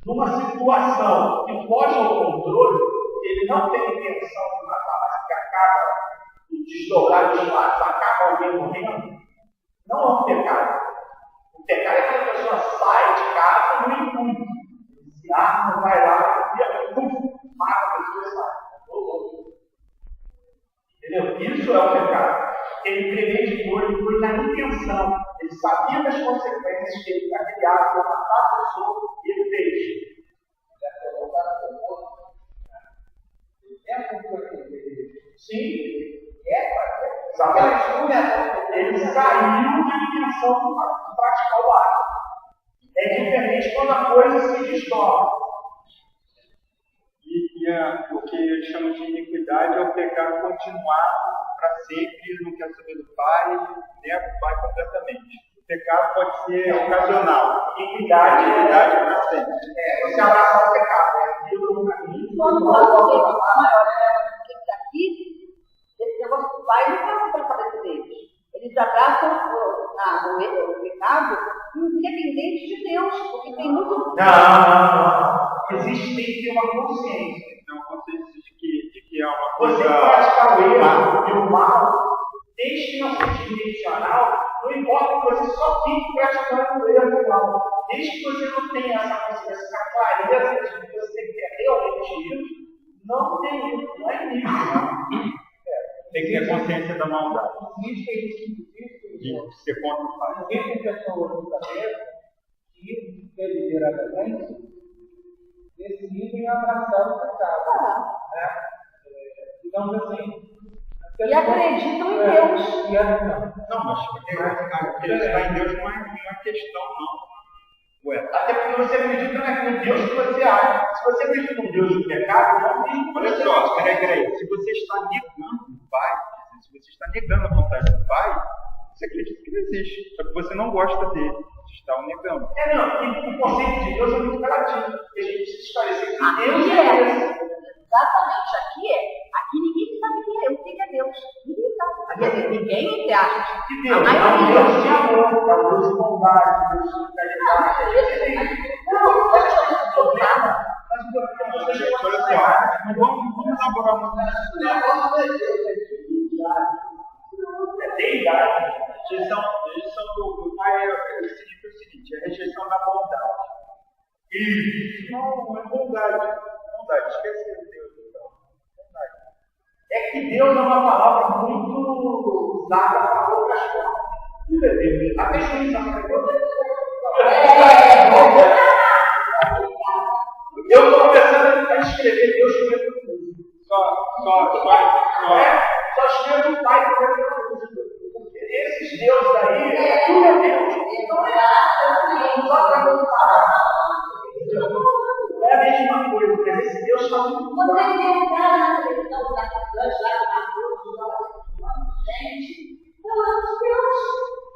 [SPEAKER 2] numa situação que foge ao controle, ele não tem intenção de matar, mas que acaba de desdobrar de fato, acaba alguém morrendo, não é um pecado. O pecado é quando a pessoa sai de casa no intuito. Se arma, vai lá, mata a pessoa e sai. Entendeu? Isso é o pecado. Ele premeditou, ele foi na intenção. Ele sabia das consequências que ele aquele ato ia matar a pessoa e ele fez. Sim. Exatamente. Ele saiu na intenção de praticar o ato. É diferente quando a coisa se desdobra.
[SPEAKER 3] O que eles chamam de iniquidade é o pecado continuado para sempre, não quer saber do pai, nega o pai completamente. O pecado pode ser ocasional.
[SPEAKER 2] Iniquidade
[SPEAKER 3] é para sempre.
[SPEAKER 2] Você abraçar o pecado. Aquilo no caminho.
[SPEAKER 4] Quando você maior aqui, esse negócio do pai não passa para a cabeça deles. Eles abraçam o pecado independente de Deus, porque tem muito.
[SPEAKER 2] Não. Existe, tem que ter uma consciência.
[SPEAKER 3] Então, consciência de que é uma
[SPEAKER 2] Você
[SPEAKER 3] coisa.
[SPEAKER 2] praticar o erro e o mal, desde que não seja intencional, não importa que você só fique praticando o erro e o mal. Desde que você não tenha essa consciência, essa clareza de que você quer realmente isso, não tem isso, não é isso.
[SPEAKER 3] Tem que ter consciência da maldade.
[SPEAKER 5] Existe
[SPEAKER 3] De ser contra o pai.
[SPEAKER 5] Existem pessoas no planeta que, deliberadamente, decidem abraçar o pecado. Né? Digamos assim.
[SPEAKER 4] E acreditam em Deus.
[SPEAKER 3] Não, mas acreditar em Deus não é questão, não. Ué,
[SPEAKER 2] Até porque você acredita no Deus que você acha. Se você acredita no Deus do pecado, não tem.
[SPEAKER 3] olha só, peraí. Se você está negando o pai, se você está negando a vontade do pai, você acredita que não existe. Só que você não gosta dele. Você está o negando.
[SPEAKER 2] E o conceito de Deus é muito relativo. Porque a gente precisa esclarecer que
[SPEAKER 4] Aqui
[SPEAKER 2] Deus
[SPEAKER 4] é.
[SPEAKER 2] é esse.
[SPEAKER 4] Exatamente, aqui é. Aqui ninguém sabe o que é Deus. Ninguém sabe. Quer dizer, ninguém, entre aspas.
[SPEAKER 2] Que Deus é um Deus de amor, é um Deus de bondade, Deus de caridade. Não, mas isso é um problema. Mas o problema é
[SPEAKER 3] Olha só, vamos elaborar uma
[SPEAKER 2] é deidade.
[SPEAKER 3] rejeição do pai significa o seguinte, a rejeição da bondade. E não é bondade, esquece de Deus então. Bondade.
[SPEAKER 2] É que Deus é uma palavra muito usada para outras formas. A definição de Deus eu estou começando a escrever Deus com letra música. Só escrevo o Pai com letra música. Porque esses deuses aí, tudo é Deus. Só para não parar. É a mesma coisa, porque esse Deus está muito
[SPEAKER 4] Você vê um cara na televisão da Campus, lá na rua, gente, falando de Deus.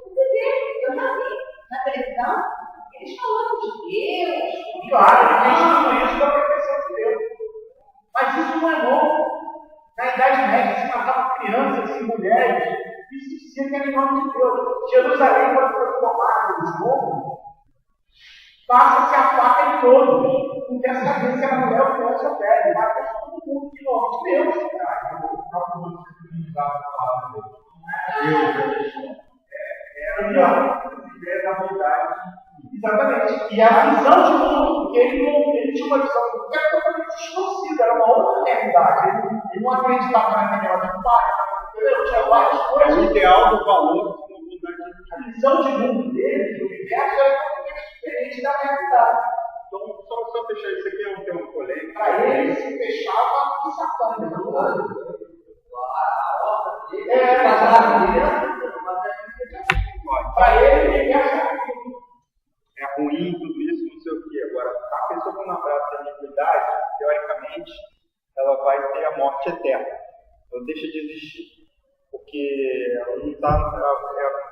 [SPEAKER 4] Você vê, eu já vi na televisão, eles falando de Deus.
[SPEAKER 2] claro, eles isso da perfeição de Deus. Mas isso não é novo. Na Idade Média se matava crianças e mulheres. Isso se era em nome de Deus. Jerusalém, quando foi tomada os povos, passa-se a faca em todos. Não quer saber se a mulher ou criança ou velho. Mata todo mundo em nome de Deus. É a bondade. Exatamente. E a visão de mundo, porque ele tinha uma visão que era totalmente distorcida, era uma outra realidade. Ele não acreditava na realidade do pai, entendeu? Tinha várias coisas.
[SPEAKER 3] O ideal do valor de uma bondade.
[SPEAKER 2] A visão de mundo dele, do universo, era totalmente diferente da realidade.
[SPEAKER 3] Então, só fechar isso aqui é um termo polêmico.
[SPEAKER 2] Para ele, se fechava com Satã. Para ele
[SPEAKER 3] é ruim tudo isso, não sei o quê. Agora, a pessoa que não abraça a iniquidade, teoricamente, ela vai ter a morte eterna. Ela deixa de existir. Porque ela não está.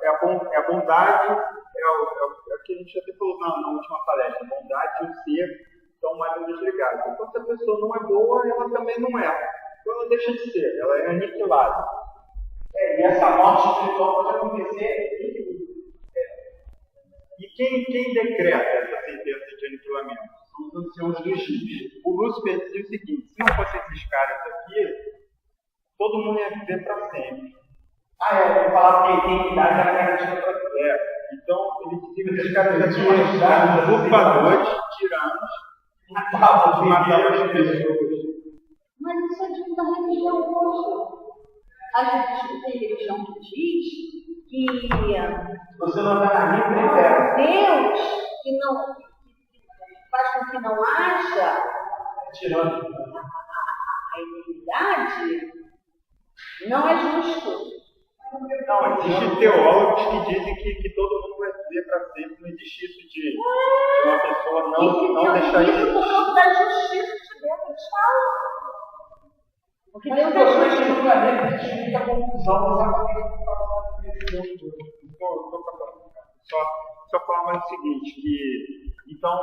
[SPEAKER 3] É a bondade, é o que a gente até falou na última palestra. A bondade e o ser estão mais desligados. Então, se a pessoa não é boa, ela também não é. Então, ela deixa de ser, ela é aniquilada.
[SPEAKER 2] e essa morte espiritual pode acontecer.
[SPEAKER 3] E quem decreta essa sentença de aniquilamento? São os anciãos dos dias. O Lúcifer dizia o seguinte: se não fossem esses caras aqui, todo mundo ia viver para sempre.
[SPEAKER 2] Eu vou falar que a eternidade era garantida para
[SPEAKER 3] Então, ele dizia que os caras aqui eram usurpadores, tiranos, matavam as pessoas.
[SPEAKER 4] Mas isso é tipo da religião hoje. A gente tem religião que diz que
[SPEAKER 2] Você não está na minha terra.
[SPEAKER 4] Deus que não faz com que não haja
[SPEAKER 2] Tirando.
[SPEAKER 4] a iniquidade, não é justo.
[SPEAKER 3] Não, existem teólogos que dizem que todo mundo vai viver para sempre. Não existe isso de uma pessoa não deixar
[SPEAKER 4] isso
[SPEAKER 3] isso.
[SPEAKER 4] por causa da justiça de Deus, eles falam. Porque
[SPEAKER 2] Mas
[SPEAKER 4] Deus
[SPEAKER 2] eu
[SPEAKER 4] é
[SPEAKER 2] acho
[SPEAKER 4] justo.
[SPEAKER 2] que no planeta existe muita confusão exatamente por causa desse mundo.
[SPEAKER 3] Só falar mais o seguinte, que então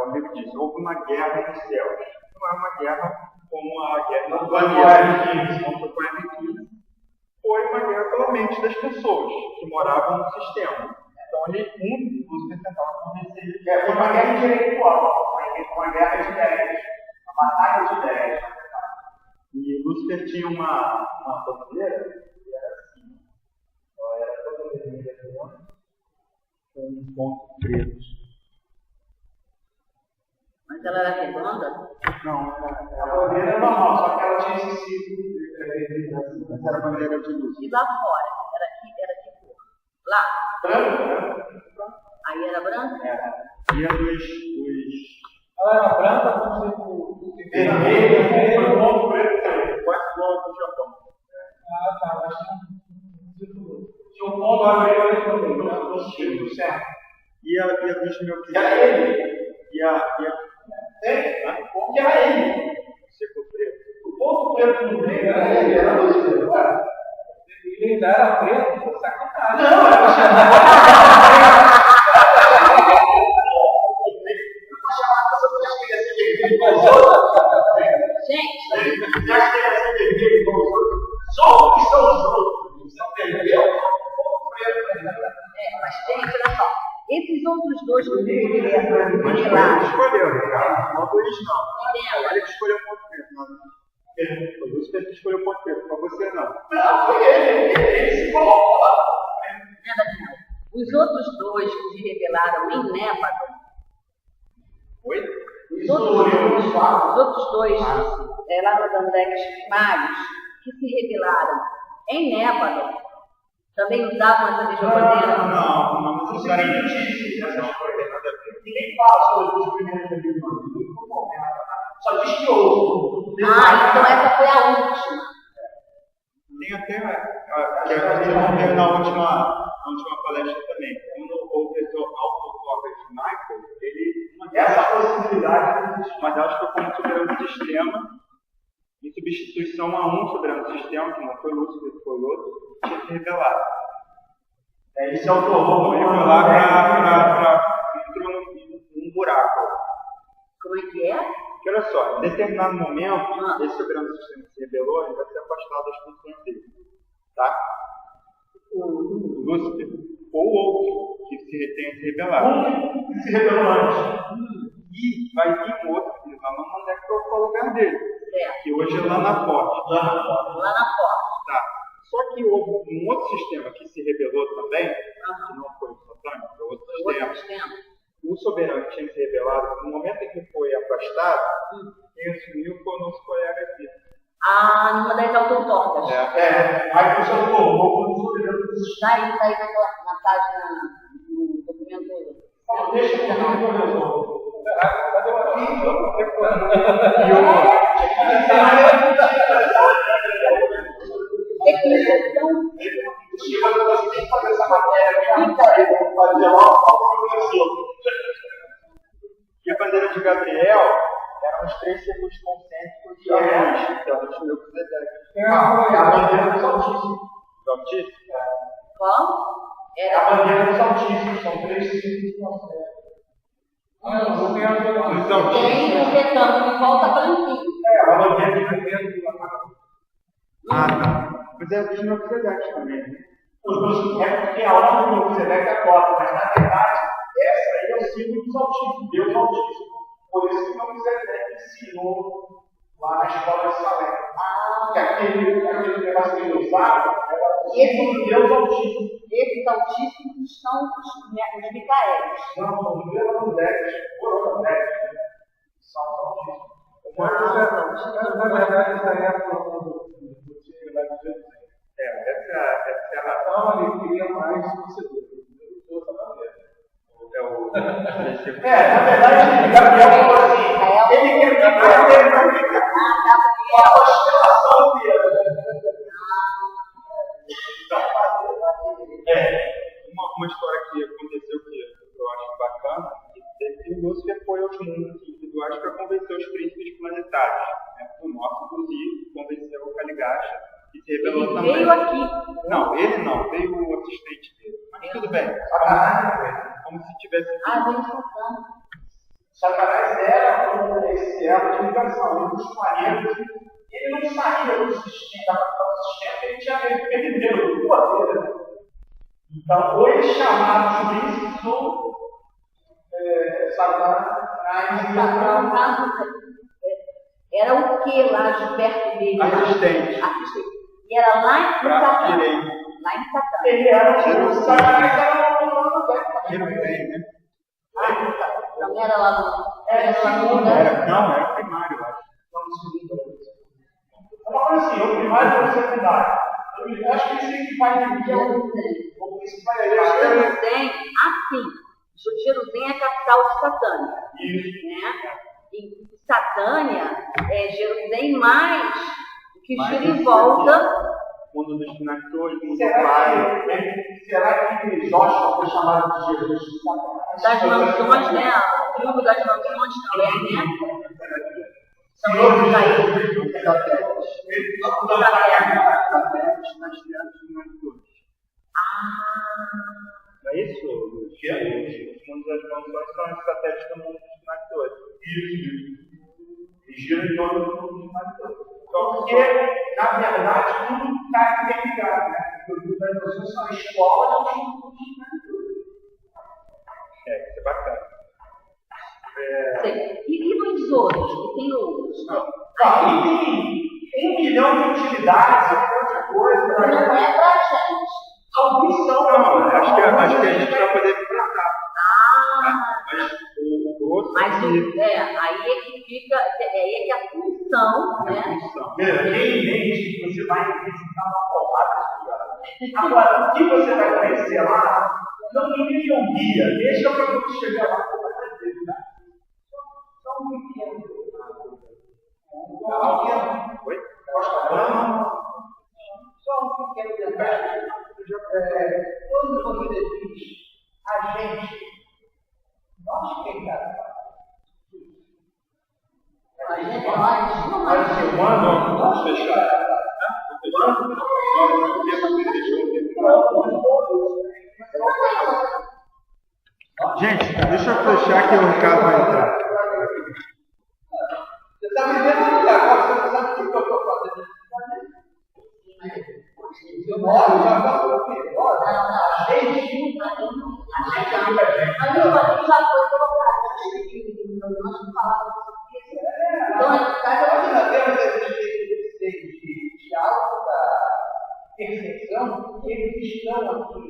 [SPEAKER 3] o livro diz, houve uma guerra nos céus. Não é uma guerra como a guerra no planeta, como foi a foi uma guerra pela mente das pessoas que moravam no sistema. Então Lúcifer tentava convencer ele.
[SPEAKER 2] Foi uma guerra intelectual, uma guerra de ideias, uma batalha de ideias.
[SPEAKER 3] E Lúcifer tinha uma bandeira que era assim, ela era toda vermelha com um ponto preto.
[SPEAKER 4] Mas ela era redonda?
[SPEAKER 3] Não,
[SPEAKER 2] A bandeira era normal, só que ela tinha esse círculo.
[SPEAKER 3] essa era a bandeira de Lúcifer.
[SPEAKER 4] E lá fora? Era que cor? Lá?
[SPEAKER 2] Branco.
[SPEAKER 4] Aí era branca?
[SPEAKER 3] E a dos
[SPEAKER 5] Ela era branca com tipo
[SPEAKER 2] Vermelho, com ponto preto também.
[SPEAKER 3] quase igual ao do Japão.
[SPEAKER 5] Ah, tá. Mas
[SPEAKER 2] Tinha um ponto vermelho no círculo certo.
[SPEAKER 3] E a dos
[SPEAKER 2] E era ele.
[SPEAKER 3] E a
[SPEAKER 2] O ponto que era ele.
[SPEAKER 3] círculo preto.
[SPEAKER 2] O ponto preto no meio era ele, era Lúcifer.
[SPEAKER 5] ele ainda era preto, foi sacanagem.
[SPEAKER 2] Não, era
[SPEAKER 4] Gente,
[SPEAKER 2] só o que são os outros. Entendeu?
[SPEAKER 4] mas gente, olha só. Esses outros dois que
[SPEAKER 3] Mas foi ele que
[SPEAKER 4] revelaram,
[SPEAKER 3] escolheu, cara. Não foi isso, não.
[SPEAKER 4] entendeu?
[SPEAKER 3] Ele que escolheu o ponto preto. Foi Lúcifer que escolheu o ponto preto, não você não.
[SPEAKER 2] Não, foi ele se colocou lá.
[SPEAKER 4] Os outros dois que se revelaram em Nébado,
[SPEAKER 3] Oi?
[SPEAKER 4] os outros dois lá nos andexes primários, que se revelaram em Nébado, também usavam essa mesma bandeira?
[SPEAKER 3] Não necessariamente. Essa não foi nada a ver.
[SPEAKER 2] Ninguém fala sobre os primeiros livros. Só diz que houve.
[SPEAKER 4] Ah, então essa foi a última.
[SPEAKER 3] Tem até que a gente vai ver na última palestra também. Quando houve a autocópia de Michael,
[SPEAKER 2] Essa possibilidade.
[SPEAKER 3] uma delas foi como soberano do sistema, em substituição a um soberano do sistema, que não foi Lúcifer, que foi outro, tinha se revelado.
[SPEAKER 2] Ele se autorrou.
[SPEAKER 3] Ele foi lá entrou num buraco.
[SPEAKER 4] Como é que é?
[SPEAKER 3] Porque olha só, em determinado momento, esse soberano do sistema que se rebelou, ele vai ser afastado das funções dele. Tá? O Lúcifer, ou outro, que tenha se rebelado.
[SPEAKER 2] Se rebelou antes.
[SPEAKER 3] E vai vir um outro filho lá no Mandec para ocupar o lugar dele.
[SPEAKER 4] Certo.
[SPEAKER 3] Que hoje é lá na Forte.
[SPEAKER 4] Lá na porta.
[SPEAKER 3] Tá. Só que houve um outro sistema que se rebelou também, que não foi o satânico, foi outro
[SPEAKER 4] Outro
[SPEAKER 3] sistema.
[SPEAKER 4] sistema.
[SPEAKER 3] O soberano que tinha se rebelado, no momento em que foi afastado, quem assumiu foi o nosso colega aqui.
[SPEAKER 4] Ah, numa das autoportas.
[SPEAKER 2] Aí você autorrou como soberano do sistema.
[SPEAKER 4] Tá aí na página, no documento.
[SPEAKER 2] Deixa eu ver o professor.
[SPEAKER 5] Cadê o aqui?
[SPEAKER 4] É que então,
[SPEAKER 2] Chegando você tem que fazer essa matéria, fazer logo o professor.
[SPEAKER 3] E a bandeira de Gabriel eram os 3 círculos concêntricos de luz, que é o núcleo
[SPEAKER 5] Tem uma
[SPEAKER 2] A bandeira dos autistas.
[SPEAKER 3] do Altíssimo.
[SPEAKER 4] qual?
[SPEAKER 2] É a bandeira dos autistas, são 3 círculos.
[SPEAKER 5] não tem a
[SPEAKER 3] Os autistas.
[SPEAKER 4] Tem um retângulo em volta branquinho.
[SPEAKER 2] É a bandeira de governo.
[SPEAKER 3] Ah, tá. Mas é dos Melquisedeques também.
[SPEAKER 2] É porque a ordem do Melquisedeque é a cota, mas na verdade, essa aí é o símbolo dos autistas, Deus autismo. Por isso que o Melquisedeque ensinou lá na escola de Salé. Que aquele negócio que ele usava era Deus Altíssimo.
[SPEAKER 4] Esses altíssimos são os Micaéis.
[SPEAKER 2] Não, são os Coronadex, são os Altíssimos.
[SPEAKER 5] Na verdade, essa é a função do time lá de Jesus.
[SPEAKER 3] Essa é a razão.
[SPEAKER 5] Então, ele queria mais torcedores.
[SPEAKER 2] Na verdade, Gabriel falou assim: ele quer a constelação dele.
[SPEAKER 3] Uma história que aconteceu que eu acho bacana, que Lúcifer foi aos mundos individuais para convencer os príncipes planetários. O nosso, inclusive, convenceu o Caligacha e se revelou
[SPEAKER 4] Ele
[SPEAKER 3] também.
[SPEAKER 4] veio aqui.
[SPEAKER 3] Não, ele não, veio o assistente dele. Mas tudo bem. Como se tivesse.
[SPEAKER 4] Vem soltando.
[SPEAKER 2] Satanás era esse servo de ligação, ele dos planetas, ele não saía do sistema, ele tinha perdido o poder. Então, os chamados príncipes ou Satanás
[SPEAKER 4] era o que lá de perto dele?
[SPEAKER 3] Assistente.
[SPEAKER 4] E era lá em Satã.
[SPEAKER 3] Direito.
[SPEAKER 4] Lá em Satã.
[SPEAKER 2] Ele era o Satanás, era o
[SPEAKER 3] Ele não tem, né?
[SPEAKER 4] Não era lá no.
[SPEAKER 2] Era
[SPEAKER 3] Era primário, eu acho.
[SPEAKER 2] É uma coisa assim, o primário e o secundário. Eu acho que esse que vai dividir
[SPEAKER 4] Jerusalém, assim. Jerusalém é a capital de Satânia. Né? E Satânia é Jerusalém mais o que gira em volta.
[SPEAKER 3] Mundo dos Nactores, mundo do
[SPEAKER 2] Será
[SPEAKER 3] Pai.
[SPEAKER 2] que Joshua foi chamado de Jesus?
[SPEAKER 4] Das mansões, né? O clube das mansões também, né? São esses aí.
[SPEAKER 3] Não é isso? Os mundos das mansões são os satélites do mundo dos Nactores.
[SPEAKER 2] Isso. E gira em torno do mundo dos Nactores. Porque, na verdade, tudo está interligado, né? Porque os mansões são escolas dos mundos dos Nactores.
[SPEAKER 3] Isso é bacana.
[SPEAKER 4] E nos outros, que tem outros?
[SPEAKER 2] Tem 1 milhão de utilidades, outra coisa.
[SPEAKER 4] Não é pra gente.
[SPEAKER 2] Alguns são.
[SPEAKER 3] Não, acho que a gente vai poder tratar. Mas o grosso.
[SPEAKER 4] Mas aí é que fica, aí é que a função, né?
[SPEAKER 2] Evidentemente, você vai visitar uma porrada de lugar. Agora, o que você vai conhecer lá, não cria um guia. Deixa para quando chegar lá, você vai fazer, né? Só um pequeno.
[SPEAKER 3] Oi?
[SPEAKER 1] Só um pequeno detalhe. Quando você diz a gente, nós quem
[SPEAKER 4] A gente é nós.
[SPEAKER 3] Vamos fechar. Gente, deixa eu fechar que o Ricardo vai entrar.
[SPEAKER 1] Você está vivendo no lugar, agora você sabe o que eu estou fazendo. Eu moro, já está por aqui. A gente
[SPEAKER 4] já foi colocado. Nós não falávamos sobre isso. Então,
[SPEAKER 1] nós ainda temos esse diálogo da percepção que eles estão aqui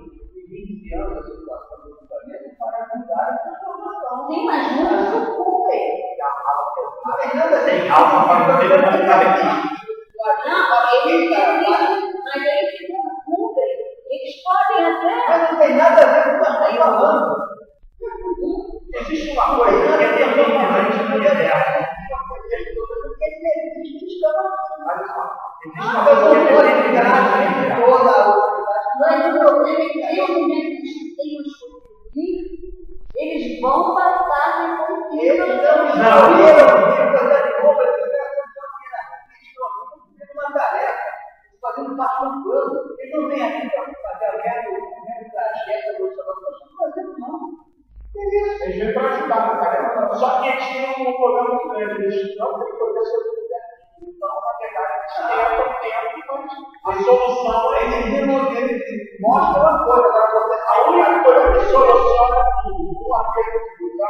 [SPEAKER 1] vivenciando a situação do planeta para ajudar a transformação.
[SPEAKER 4] sim, mas muitos sucumbem.
[SPEAKER 1] Não tem nada sem alma para poder montar aqui.
[SPEAKER 4] Mas eles sucumbem. Eles podem até.
[SPEAKER 1] Mas não tem nada a ver com o que está falando.
[SPEAKER 2] Existe uma coisa que é determinante no universo.
[SPEAKER 4] Mas o problema é que eles têm os conflitos, eles vão passar em conflito.
[SPEAKER 1] Uma tarefa, fazendo parte de um plano. Eles não vêm aqui para fazer a guerra, o trajeto, não.
[SPEAKER 2] Eles vêm para ajudar, cara. Só que eles têm um problema muito grande. Eles não têm professor de universidade. Então, na verdade, a solução é eles mostram uma coisa. A única coisa que soluciona tudo, uma coisa que é a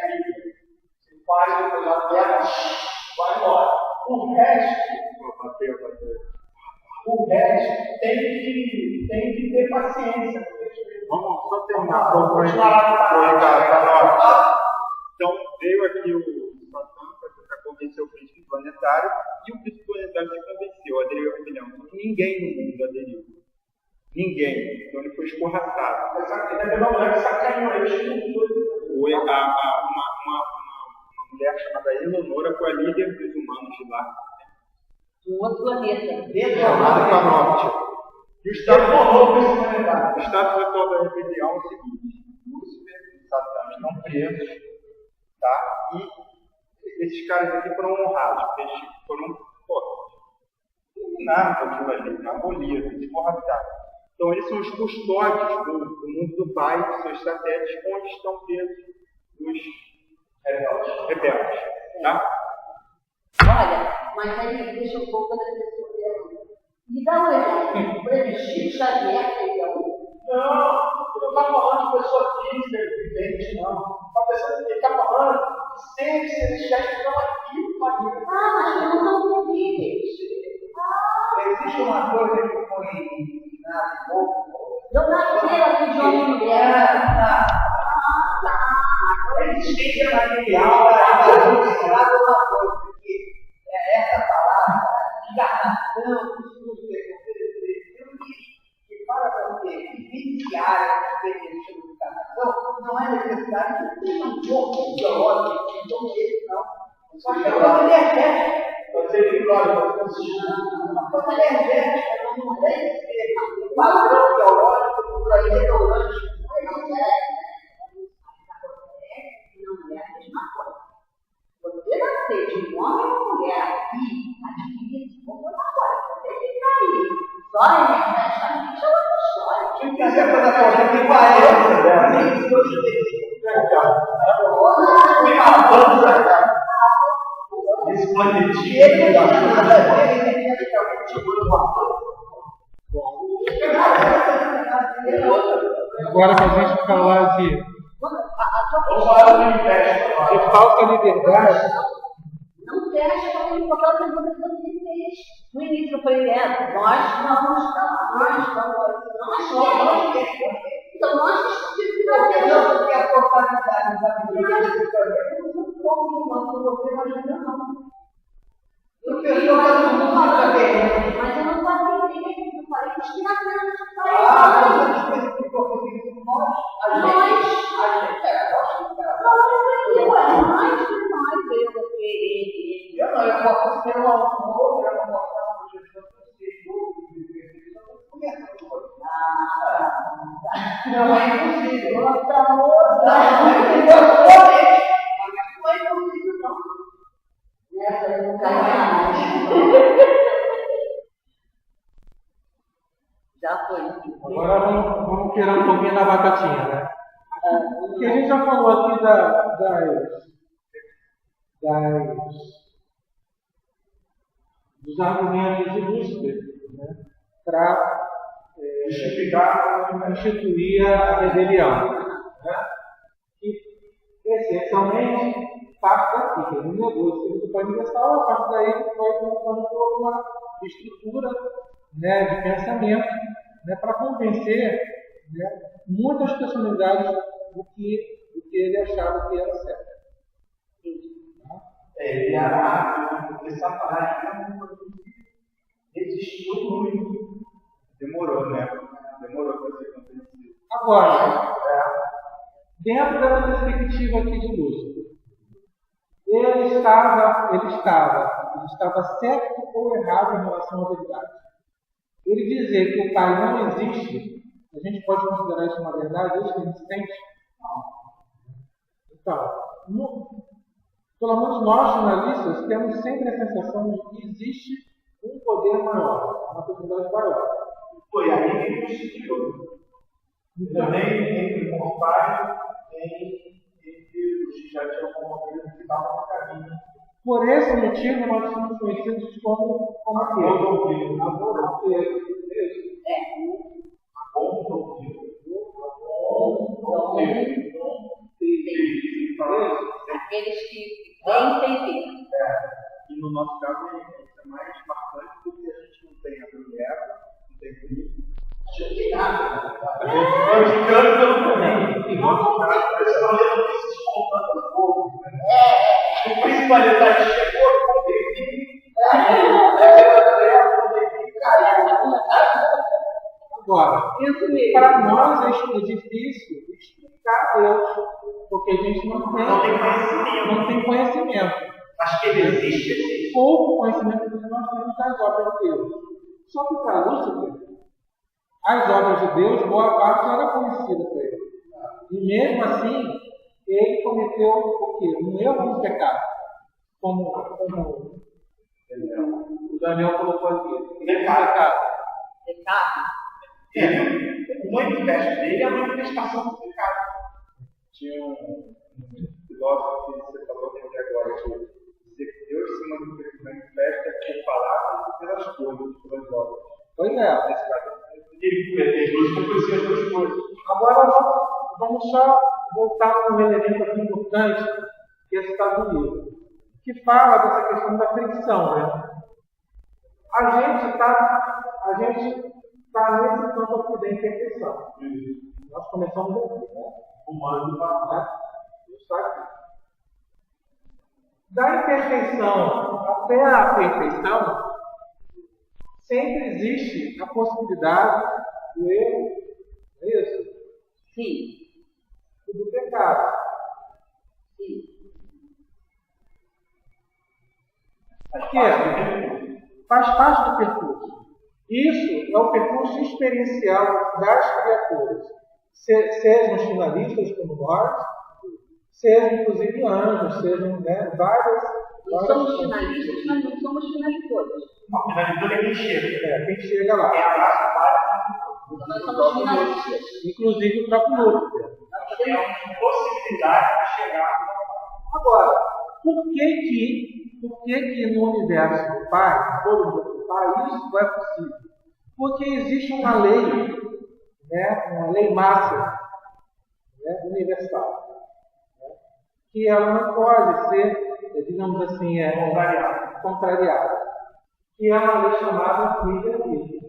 [SPEAKER 2] Bíblia. Você faz, depois a terra, vai embora. O resto. o resto tem que ter paciência.
[SPEAKER 3] Vamos só terminar.
[SPEAKER 2] Vamos continuar.
[SPEAKER 3] Então, veio aqui o Satã para tentar convencer o príncipe planetário, e o príncipe planetário se convenceu, aderiu à rebelião. Só que ninguém no mundo aderiu. Ninguém. Então ele foi escorraçado. Uma mulher chamada Eleonora foi a líder dos humanos de lá.
[SPEAKER 4] Um outro planeta.
[SPEAKER 3] Chamada Canopte. E o status atual da rebelião é o seguinte: Lúcifer e Satã estão presos, tá? E esses caras aqui foram honrados, porque eles foram eliminados aquilo ali, abolidos, escorraçados. Então eles são os custódios do mundo do Pai, que são os satélites onde estão presos os rebeldes, tá?
[SPEAKER 4] Olha, mas aí deixa um pouco da pessoa. Me dá um exemplo. Por exemplo, Chico Xavier seria um.
[SPEAKER 2] Não está falando de pessoa física, evidente, não. Ele está falando de seres celestiais que estão aqui com a vida.
[SPEAKER 4] Mas não são possíveis.
[SPEAKER 1] Existe uma coisa que foi ensinada em pouco.
[SPEAKER 4] Não nasceram aqui de homem e mulher.
[SPEAKER 1] A existência material da luz ensinada uma coisa, porque essa palavra, encarnação, que para você vivenciar essa experiência de encarnação, não é necessário que tenha um corpo biológico, então não. Só que é uma coisa energética.
[SPEAKER 2] Você uma
[SPEAKER 1] coisa energética, não deve ser um padrão biológico do planeta orante.
[SPEAKER 4] Não é a mesma coisa. Você nascer de um homem ou mulher aqui, adquirir esse corpo é uma coisa. Você fica aí. Só energeticamente é outra história.
[SPEAKER 1] Se quiser fazer a coisa que parece, né?
[SPEAKER 2] Esse planetinha da
[SPEAKER 5] Agora para a gente falar de falsa liberdade.
[SPEAKER 4] Não fecha para ele qualquer pergunta que você fez. No início eu falei, nós vamos então nós
[SPEAKER 1] discutimos que a profundidade da vida
[SPEAKER 4] mas eu não falei que eu falei que tinha
[SPEAKER 1] não é impossível.
[SPEAKER 4] Já foi.
[SPEAKER 5] Agora vamos tirar um pouquinho da batatinha, né? Porque a gente já falou aqui dos argumentos de Lúcifer, né? Para instituir a rebelião. Né? E, essencialmente, parte daqui, que ele negou o espírito universal, a partir daí ele foi montando toda uma estrutura, né, de pensamento, né, para convencer, né, muitas personalidades do que ele achava que era certo.
[SPEAKER 2] E essa prática existiu muito.
[SPEAKER 3] Demorou, né? Demorou para ser convencido.
[SPEAKER 5] Agora, dentro dessa perspectiva aqui de Lúcifer, ele estava certo ou errado em relação à verdade. Ele dizer que o Pai não existe, a gente pode considerar isso uma verdade, isso que a gente sente? Não. Então, pelo menos nós, jornalistas, temos sempre a sensação de que existe um poder maior, uma possibilidade maior.
[SPEAKER 2] Foi aí que ele constituiu. Também entre o Pai entre os que já tinham promovido que estavam no caminho.
[SPEAKER 5] Por esse motivo, nós somos conhecidos como
[SPEAKER 4] aqueles que vêm sem ver.
[SPEAKER 3] E no nosso caso, isso é mais marcante porque a gente não tem a mulher,
[SPEAKER 5] Agora, para nós é difícil explicar Deus, porque a gente não tem conhecimento.
[SPEAKER 2] Mas que ele existe.
[SPEAKER 5] Pouco conhecimento que nós temos das obras de Deus. Só que para Lúcifer, as obras de Deus, boa parte era conhecida para ele. E mesmo assim, ele cometeu o quê? Um erro e um pecado. Como o Daniel colocou aqui.
[SPEAKER 4] Pecado.
[SPEAKER 2] O manifesto dele é a manifestação do pecado.
[SPEAKER 3] Tinha um filósofo que você falou aqui agora, que dizer que Deus se manifesta por palavras e pelas coisas, pelas obras.
[SPEAKER 5] Pois é.
[SPEAKER 3] Nesse caso, ele conhecia as duas coisas.
[SPEAKER 5] Agora, vamos só voltar para um elemento aqui importante, que é esse Estados Unidos, que fala dessa questão da fricção, né? A gente está nesse campo aqui da imperfeição. Nós começamos aqui, né? Humano para está aqui. Da imperfeição até a perfeição, sempre existe a possibilidade do erro, não é isso?
[SPEAKER 4] Sim.
[SPEAKER 5] E do pecado.
[SPEAKER 4] Sim.
[SPEAKER 5] Por quê? Faz parte do percurso. Isso é o percurso experiencial das criaturas. Sejam os finalistas como nós, sejam inclusive anjos, sejam várias.
[SPEAKER 4] Nós somos finalistas, mas não somos finalitores.
[SPEAKER 2] Não, finalizador é quem chega.
[SPEAKER 5] Quem chega lá.
[SPEAKER 2] É a raça básica.
[SPEAKER 4] Nós somos finalistas.
[SPEAKER 5] Inclusive o próprio Lúcifer.
[SPEAKER 2] É uma possibilidade de chegar.
[SPEAKER 5] Agora, por que no universo do Pai, todo mundo do Pai, isso é possível? Porque existe uma lei, uma lei máxima, universal, que ela não pode ser, digamos assim, contrariada, que é uma lei chamada livre-arbítrio.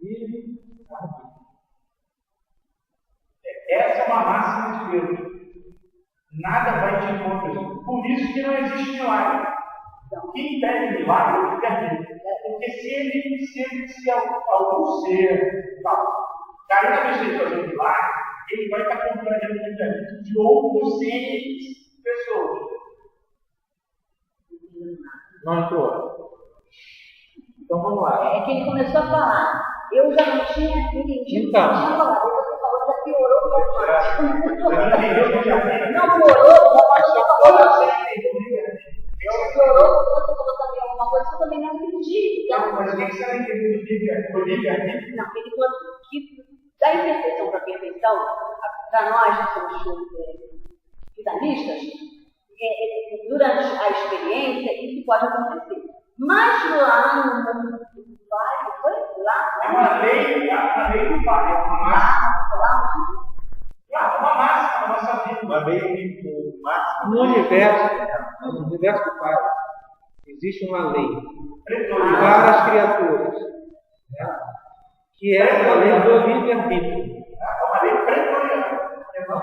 [SPEAKER 5] Livre-arbítrio.
[SPEAKER 2] Essa é uma máxima de Deus. Nada vai te encontrar. Por isso que não existe milagre. O que impede milagre é o livre-arbítrio. Porque se algum ser cair na besteira de fazer milagre, ele vai estar contrariando o livre-arbítrio de outros seres, pessoas.
[SPEAKER 5] Não entrou. Então vamos lá.
[SPEAKER 4] É que ele começou a falar. Eu já não tinha entendido.
[SPEAKER 5] Então.
[SPEAKER 4] Você falou, já piorou o
[SPEAKER 2] Você não entendeu o livre-arbítrio?
[SPEAKER 4] Não piorou, mas
[SPEAKER 2] Você entendeu o livre-arbítrio?
[SPEAKER 4] piorou, você falou também alguma coisa que eu também não entendi.
[SPEAKER 2] Não, mas o que você não entendeu do livre-arbítrio?
[SPEAKER 4] Não, ele falou que da imperfeição para a perfeição, para nós que somos finalistas, durante a experiência, isso pode acontecer. Mas lá no mundo do Pai, foi? Lá?
[SPEAKER 2] É uma lei do Pai, é uma máxima. Uma máxima na nossa vida.
[SPEAKER 3] Uma lei do máximo.
[SPEAKER 5] No universo do Pai, existe uma lei para as criaturas, que é a lei do livre-arbítrio.
[SPEAKER 2] É uma lei pretoriana. Não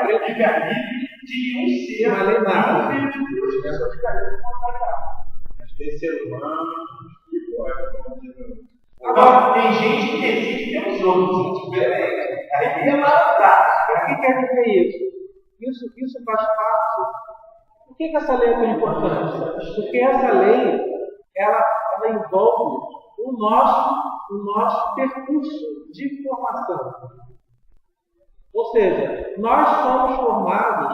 [SPEAKER 2] livre-arbítrio de um ser.
[SPEAKER 5] Uma lei máxima.
[SPEAKER 2] Filho de Deus, que essa ficaria contrariada.
[SPEAKER 3] Mas tem ser humano que pode.
[SPEAKER 2] Agora, tem gente que decide pelos outros. Aí é maravilhoso.
[SPEAKER 5] O que quer dizer isso? Isso faz parte. Por que essa lei é tão importante? Porque essa lei, ela envolve o nosso percurso de formação. Ou seja, nós somos formados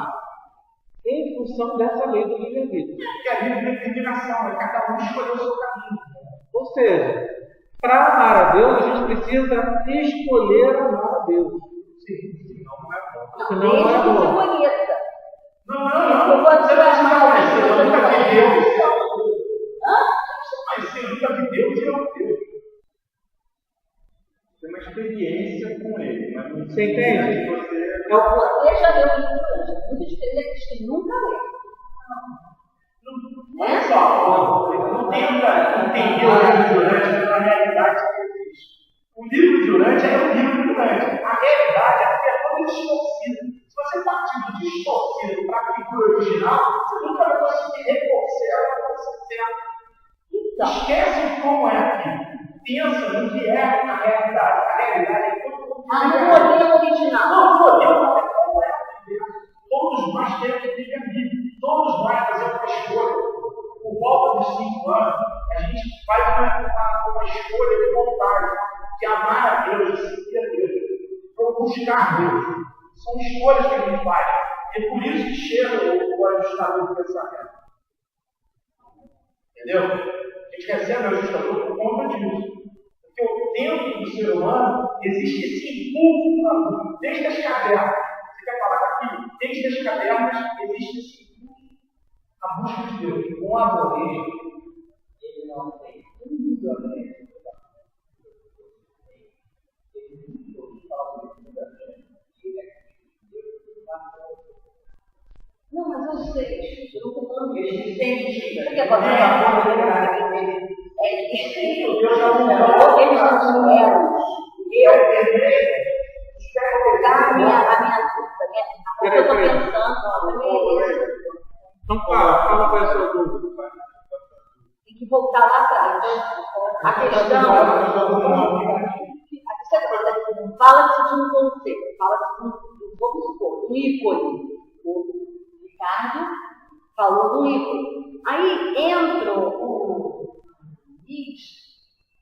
[SPEAKER 5] em função dessa lei do livre-arbítrio.
[SPEAKER 2] Que é a livre determinação, é cada um escolher o seu caminho.
[SPEAKER 5] Ou seja, para amar a Deus, a gente precisa escolher amar a Deus. Senão não é bom.
[SPEAKER 4] Conheça.
[SPEAKER 2] Não. Você não conhece, você nunca viu Deus. Mas você nunca viu Deus e não Deus.
[SPEAKER 3] Tem uma experiência com ele, mas não
[SPEAKER 5] Você entende?
[SPEAKER 4] Você já leu o livro durante. Muito diferente que nunca leu.
[SPEAKER 2] Olha só, não tenta entender o livro durante na realidade que existe. O livro durante é o livro durante. A realidade é toda distorcida. Se você partir do distorcido para a figura original, você nunca vai conseguir reforçar ela
[SPEAKER 4] Então,
[SPEAKER 2] esquece como é aqui. Pensa no que é a realidade. A realidade é tudo como
[SPEAKER 4] no modelo original.
[SPEAKER 2] não, o modelo não é como é. Todos nós temos que viver vida. Todos nós fazemos uma escolha. Por volta dos 5 anos, a gente faz uma escolha de vontade, de amar a Deus, de seguir a Deus, ou buscar Deus. São escolhas que a gente faz. É por isso que chega o ajustador do pensamento. Entendeu? A gente recebe o ajustador por conta disso. Porque o tempo do ser humano existe esse impulso na vida. Desde as cavernas. Você quer falar daquilo? Desde as cavernas existe esse impulso. A busca de Deus. Um aborígene, ele não tem um julgamento.
[SPEAKER 4] Não, mas eu sei. Eu não estou falando disso.
[SPEAKER 2] Ele sente.
[SPEAKER 4] Você quer fazer uma coisa?
[SPEAKER 2] Deus não
[SPEAKER 4] Eles não eram. Eu colocar a minha dúvida, né? Eu estou pensando.
[SPEAKER 5] Então, fala qual é a sua dúvida.
[SPEAKER 4] Tem que voltar lá atrás. A questão. Fala-se de um conceito, fala-se de um, vamos supor, um ícone. O Ricardo falou do ícone. Aí entra o Nietzsche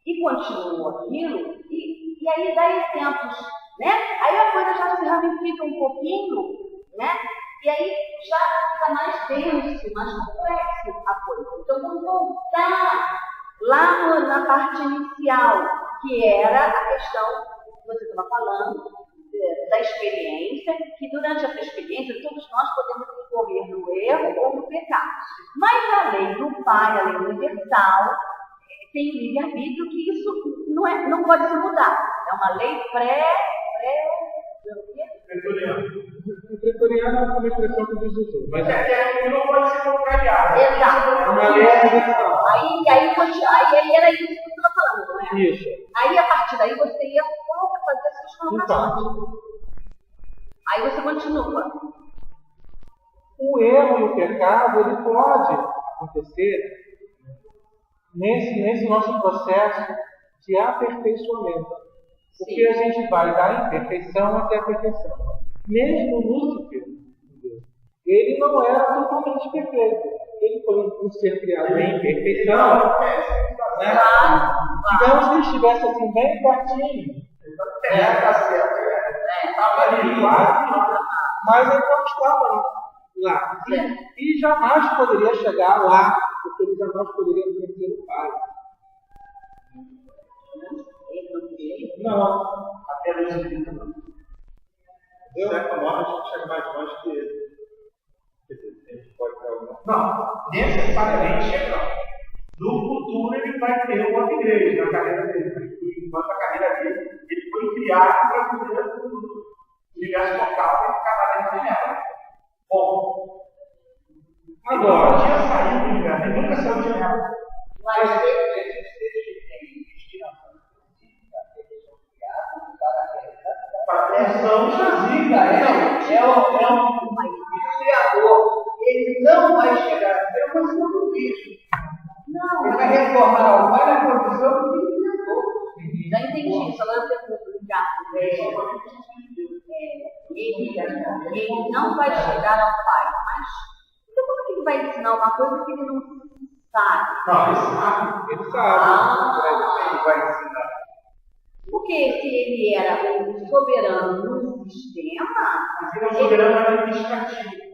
[SPEAKER 4] e continua aquilo, e aí dá exemplos, né? Aí a coisa já se ramifica um pouquinho, né? E aí já fica mais denso, mais complexo a coisa. Então vamos voltar lá na parte inicial, que era a questão que você estava falando, da experiência, que durante essa experiência todos nós podemos incorrer no erro ou no pecado. Mas a lei do Pai, a lei universal, tem o livre-arbítrio, que isso não pode se mudar. É uma lei
[SPEAKER 5] Pretoriana é uma expressão que diz isso.
[SPEAKER 2] Mas é que não pode ser contrariado.
[SPEAKER 4] Exato.
[SPEAKER 5] É uma lei universal.
[SPEAKER 4] Aí era isso que você estava falando, não é?
[SPEAKER 5] Isso.
[SPEAKER 4] Aí, a partir daí, você ia fazer as suas colocações. Aí você continua.
[SPEAKER 5] O erro e o pecado, ele pode acontecer nesse nosso processo de aperfeiçoamento. Porque a gente vai da imperfeição até a perfeição. Mesmo Lúcifer, ele não era totalmente perfeito. Ele foi um ser criado em perfeição. Né? Digamos que ele estivesse assim bem pertinho.
[SPEAKER 2] Tá certo. Estava ali, quase.
[SPEAKER 5] Mas ele não estava lá. E jamais poderia chegar lá, porque ele jamais poderia conhecer o Pai. Não.
[SPEAKER 2] Até no espírito não.
[SPEAKER 3] De certa forma, a gente chega mais longe que ele. A gente pode ter alguma.
[SPEAKER 2] Não, necessariamente chegando. No futuro ele vai ter uma upgrade na carreira dele. Enquanto a carreira dele, ele foi criado para poder o universo local e ficar lá dentro dela. Bom,
[SPEAKER 5] Agora,
[SPEAKER 2] ele tinha saído do universo, ele nunca saiu de ela.
[SPEAKER 1] Mas ele tem destinação
[SPEAKER 2] Para a versão
[SPEAKER 1] Zica é um criador. Ele não vai chegar a ser uma segundo vídeo.
[SPEAKER 4] Não,
[SPEAKER 1] Ele vai retornar ao pai na condição do criador.
[SPEAKER 4] já entendi isso. Agora eu pergunto, Ricardo. Ele não vai chegar ao Pai, mas então como que ele vai ensinar uma coisa que ele não sabe?
[SPEAKER 2] Não, ele sabe.
[SPEAKER 5] ele sabe.
[SPEAKER 2] Ele vai ensinar.
[SPEAKER 4] Porque se ele era o soberano no sistema,
[SPEAKER 2] Mas ele é um soberano administrativo.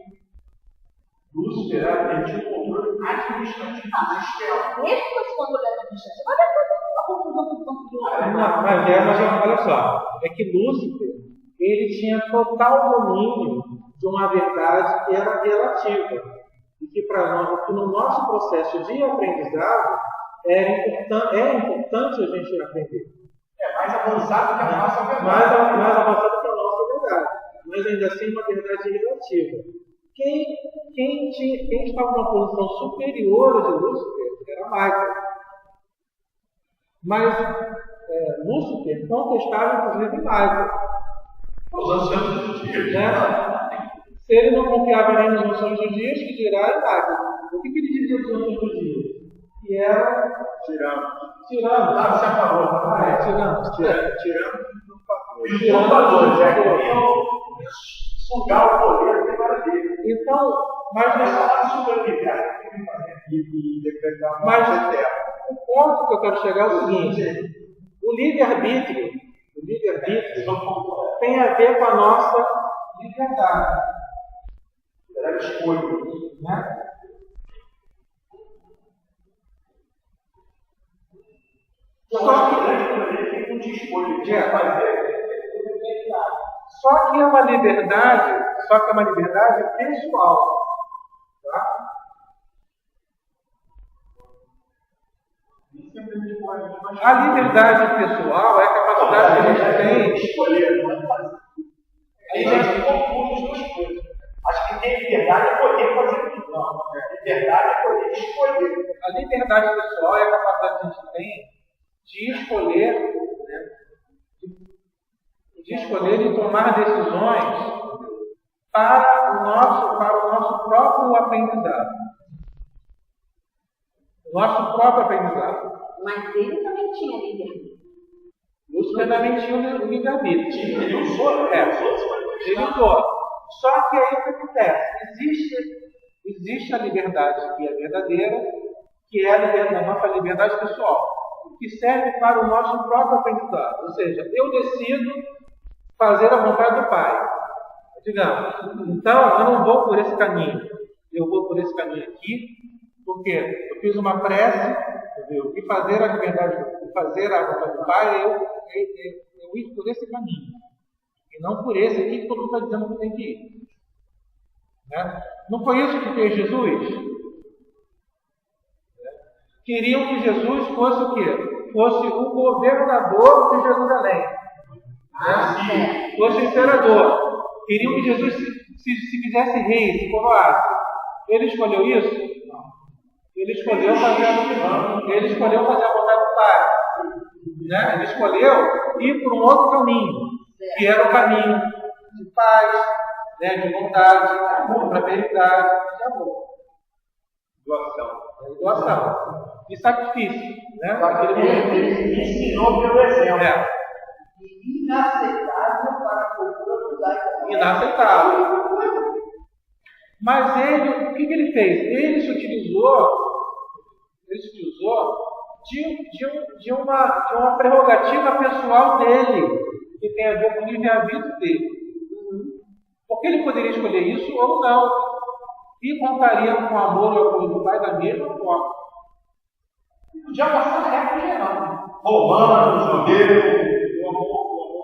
[SPEAKER 2] Lúcifer, ele tinha um controle administrativo do sistema.
[SPEAKER 4] mesmo com esse controle administrativo, olha a conclusão que conseguiu.
[SPEAKER 5] Mas olha só, é que Lúcifer, ele tinha total domínio de uma verdade que era relativa. E que para nós, que no nosso processo de aprendizado, é importante a gente aprender.
[SPEAKER 2] É mais avançado que a nossa verdade.
[SPEAKER 5] Mais avançado que a nossa verdade. Mas ainda assim uma verdade relativa. Quem estava numa posição superior de Lúcifer era Michael. Mas Lúcifer contestava inclusive Michael.
[SPEAKER 2] Os anciãos do dia.
[SPEAKER 5] Né? Se ele não confiava nem nos anciãos dos dias, que dirá em nada. O que ele dizia dos anciãos dos dias? Que era tirano.
[SPEAKER 2] Ah, você falou.
[SPEAKER 5] É tirano.
[SPEAKER 2] Os usurpadores, queriam sugar o poder que era dele.
[SPEAKER 5] Então, mas o ponto que eu quero chegar é o seguinte: o livre-arbítrio tem a ver com a nossa liberdade.
[SPEAKER 2] Era escolha,
[SPEAKER 5] Né? Só que é uma liberdade pessoal. Tá? A liberdade pessoal é a capacidade que a gente tem de escolher.
[SPEAKER 2] A gente confunde as duas coisas. Acho que ter liberdade é poder fazer tudo. Não, liberdade é poder escolher.
[SPEAKER 5] A liberdade pessoal é a capacidade que a gente tem de escolher, né? De escolher e tomar decisões para o nosso próprio aprendizado. O nosso próprio aprendizado.
[SPEAKER 4] Mas ele também tinha livre-arbítrio.
[SPEAKER 5] Lúcifer também tinha o livre-arbítrio.
[SPEAKER 2] Ele usou,
[SPEAKER 5] Ele usou. Só que aí o que acontece? Existe a liberdade que é verdadeira, que é a nossa liberdade pessoal, que serve para o nosso próprio aprendizado. Ou seja, eu decido fazer a vontade do Pai. Digamos, então eu não vou por esse caminho, eu vou por esse caminho aqui, porque eu fiz uma prece, entendeu? E fazer a liberdade, fazer a vontade do Pai, eu ir por esse caminho. E não por esse aqui que todo mundo está dizendo que tem que ir. Né? Não foi isso que fez Jesus? Queriam que Jesus fosse o quê? Fosse o governador de Jerusalém. Né? Fosse o imperador. Queriam que Jesus se fizesse rei, se coroasse. Ele escolheu isso? Não. Ele escolheu fazer a vontade do Pai. Né? Ele escolheu ir por um outro caminho, que era o caminho de paz, né? De bondade, de fraternidade, de amor. Doação. E sacrifício. Né?
[SPEAKER 2] Ele ensinou pelo exemplo.
[SPEAKER 1] Inaceitável para a cultura judaica.
[SPEAKER 5] Inaceitável. Mas ele, o que ele fez? Ele se utilizou de uma prerrogativa pessoal dele, que tem a ver com o livre-arbítrio dele. Porque ele poderia escolher isso ou não. E contaria com o amor e o apoio do Pai da mesma forma.
[SPEAKER 2] Podia passar reto geral. Romano, judeu.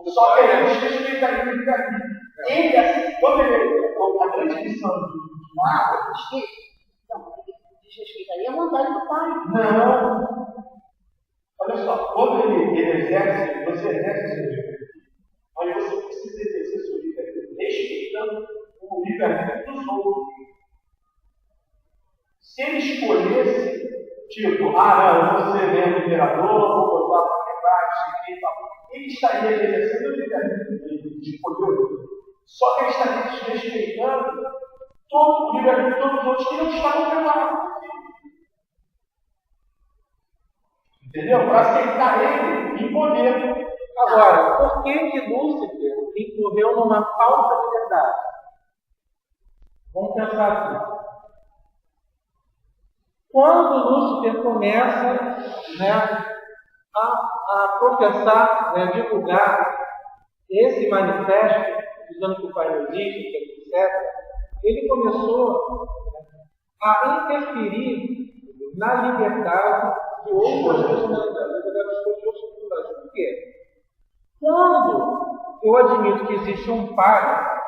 [SPEAKER 2] Só que ele desrespeita ele, assim, quando ele. A grande missão do
[SPEAKER 4] Ah, desrespeitaria a vontade do Pai.
[SPEAKER 2] Não. Olha só, quando ele exerce, você exerce seu livre-arbítrio, mas você precisa exercer seu livre-arbítrio respeitando o livre-arbítrio dos outros. Se ele escolhesse, tipo, não, eu vou ser mesmo imperador, vou botar para quebrar, ele estaria exercendo o livre-arbítrio de poder. Só que ele estaria desrespeitando todo o livre-arbítrio de todos os outros que não estavam preparados. Entendeu? Para aceitar ele em poder.
[SPEAKER 5] Agora, por que Lúcifer incorreu numa falsa liberdade? Vamos pensar aqui. Quando Lúcifer começa, né, a professar, né, a divulgar esse manifesto, dizendo que o Pai não existe, etc., ele começou a interferir na liberdade de outras personalidades. Por quê? Quando eu admito que existe um Pai,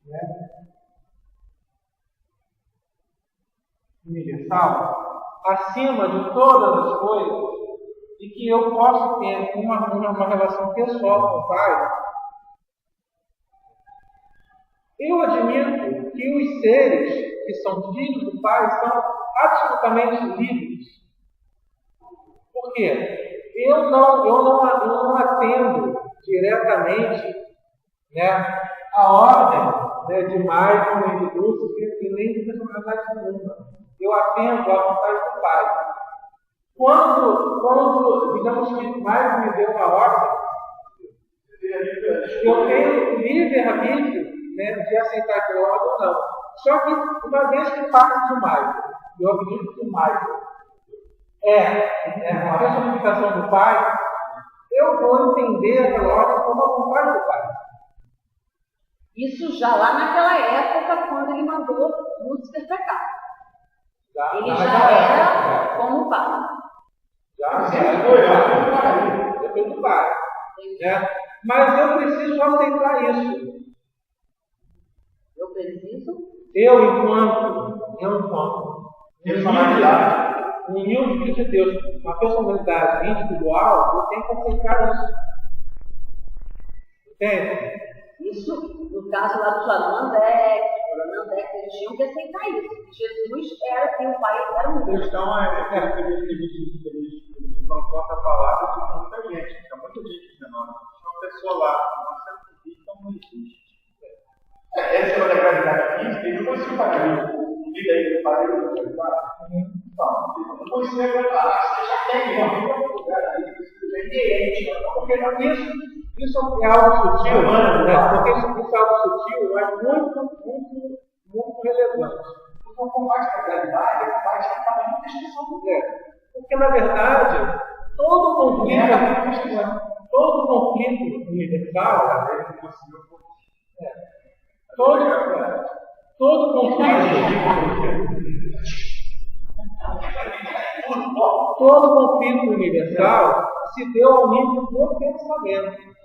[SPEAKER 5] né, universal, acima de todas as coisas, e que eu posso ter uma relação pessoal com o Pai, eu admito que os seres que são filhos do Pai são absolutamente livres. Por quê? Eu não atendo diretamente, né, a ordem, né, de Michael e de Lúcifer e nem de personalidade nenhuma. Eu atendo à vontade do Pai. Quando digamos que Michael me deu uma ordem, eu tenho livre-arbítrio, né, de aceitar aquela ordem ou não. Só que, uma vez que parte de Michael, eu acredito que Michael é a personificação do Pai, eu vou entender aquela ordem como a vontade do Pai.
[SPEAKER 4] Isso já lá naquela época, quando ele mandou Lúcifer para cá. Ele já era como Pai.
[SPEAKER 5] Depende do Pai. Né? Mas eu preciso aceitar isso.
[SPEAKER 4] Eu preciso?
[SPEAKER 5] Eu, enquanto humilde de Deus, uma personalidade individual, eu tenho que aceitar isso. Entende?
[SPEAKER 4] Isso, no caso lá dos Alamandec, eles tinham que aceitar isso. Jesus era quem o Pai era um.
[SPEAKER 3] A questão é que eles transportam a palavra de muita gente. Fica muita gente menor. Uma pessoa lá, uma certa vida não existe. Essa é uma gravidade física, eu não consigo fazer o vida aí do Pai do não consigo aguentar. Você já tem um lugar aí,
[SPEAKER 5] porque isso é algo sutil, né? Porque isso é algo sutil, mas muito relevante.
[SPEAKER 2] Então, com mais gravidade, vai estar muita extensão do tempo.
[SPEAKER 5] Porque, na verdade, todo conflito universal, todo conflito universal se deu ao nível do pensamento.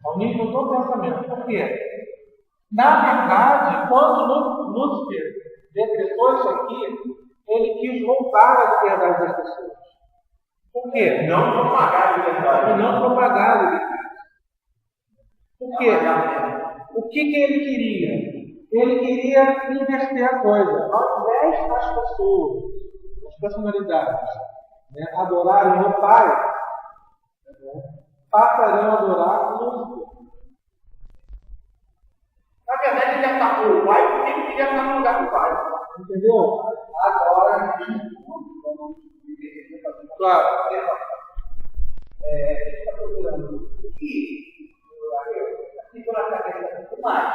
[SPEAKER 5] Ao nível do pensamento. Por quê? Na verdade, quando Lúcifer decretou isso aqui, ele quis voltar à liberdade das pessoas. Por quê?
[SPEAKER 3] Não propagar a liberdade.
[SPEAKER 5] Não propagar a liberdade. Por quê? O que ele queria? Ele queria inverter a coisa. Ao invés das pessoas, das personalidades, né, adorarem o Pai, passariam a adorar o Lúcifer.
[SPEAKER 2] Na verdade, ele ia estar com o Pai porque ele queria estar no lugar do Pai.
[SPEAKER 5] Entendeu?
[SPEAKER 2] Agora,
[SPEAKER 5] claro.
[SPEAKER 1] Está procurando o que ficou na cabeça do mais.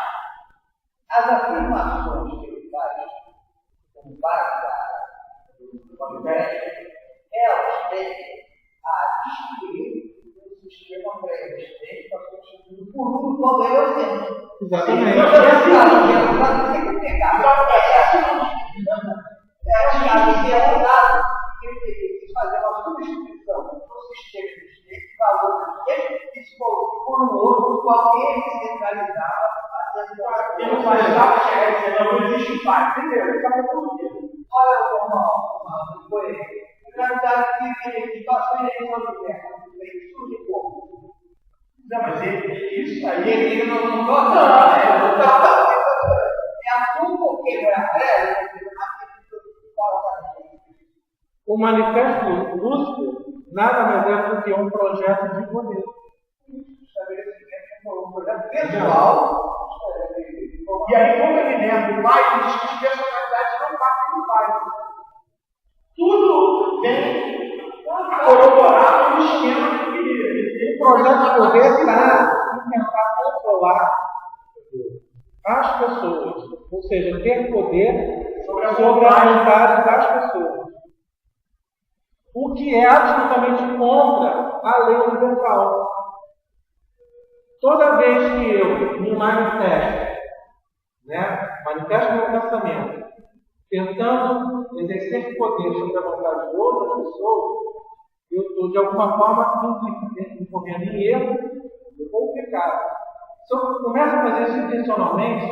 [SPEAKER 1] As afirmações que ele faz, como base do manifesto, elas tendem a destruir o sistema pré-existente para substituir por um todo eurocêntrico.
[SPEAKER 5] Exatamente.
[SPEAKER 1] Você tem que pegar um dado que ele teria que fazer uma substituição do sistema existente, valor existente, e se for por um outro, qualquer que centralizava.
[SPEAKER 2] não vai lá chegar e dizer, não existe o Pai. Entendeu? Ele está resolvido.
[SPEAKER 1] Olha como foi. O candidato que passou em eleição de guerra, tudo de pouco.
[SPEAKER 2] Não, mas isso aí.
[SPEAKER 1] Ele não gosta, é azul porque é amarelo,
[SPEAKER 5] o manifesto Lúcifer nada mais é do que um projeto de poder.
[SPEAKER 1] Um projeto pessoal.
[SPEAKER 2] E aí, como ele lembra do Pai, ele diz que as personalidades não partem do Pai. Tudo vem corroborado no esquema que ele queria.
[SPEAKER 5] O projeto de poder está em tentar controlar as pessoas, ou seja, ter poder sobre a vontade das pessoas. O que é absolutamente contra a lei universal. Toda vez que eu me manifesto meu pensamento, tentando exercer poder sobre a vontade de outras pessoas, eu estou de alguma forma incorrendo em erro ou pecado. Se eu começo a fazer isso intencionalmente,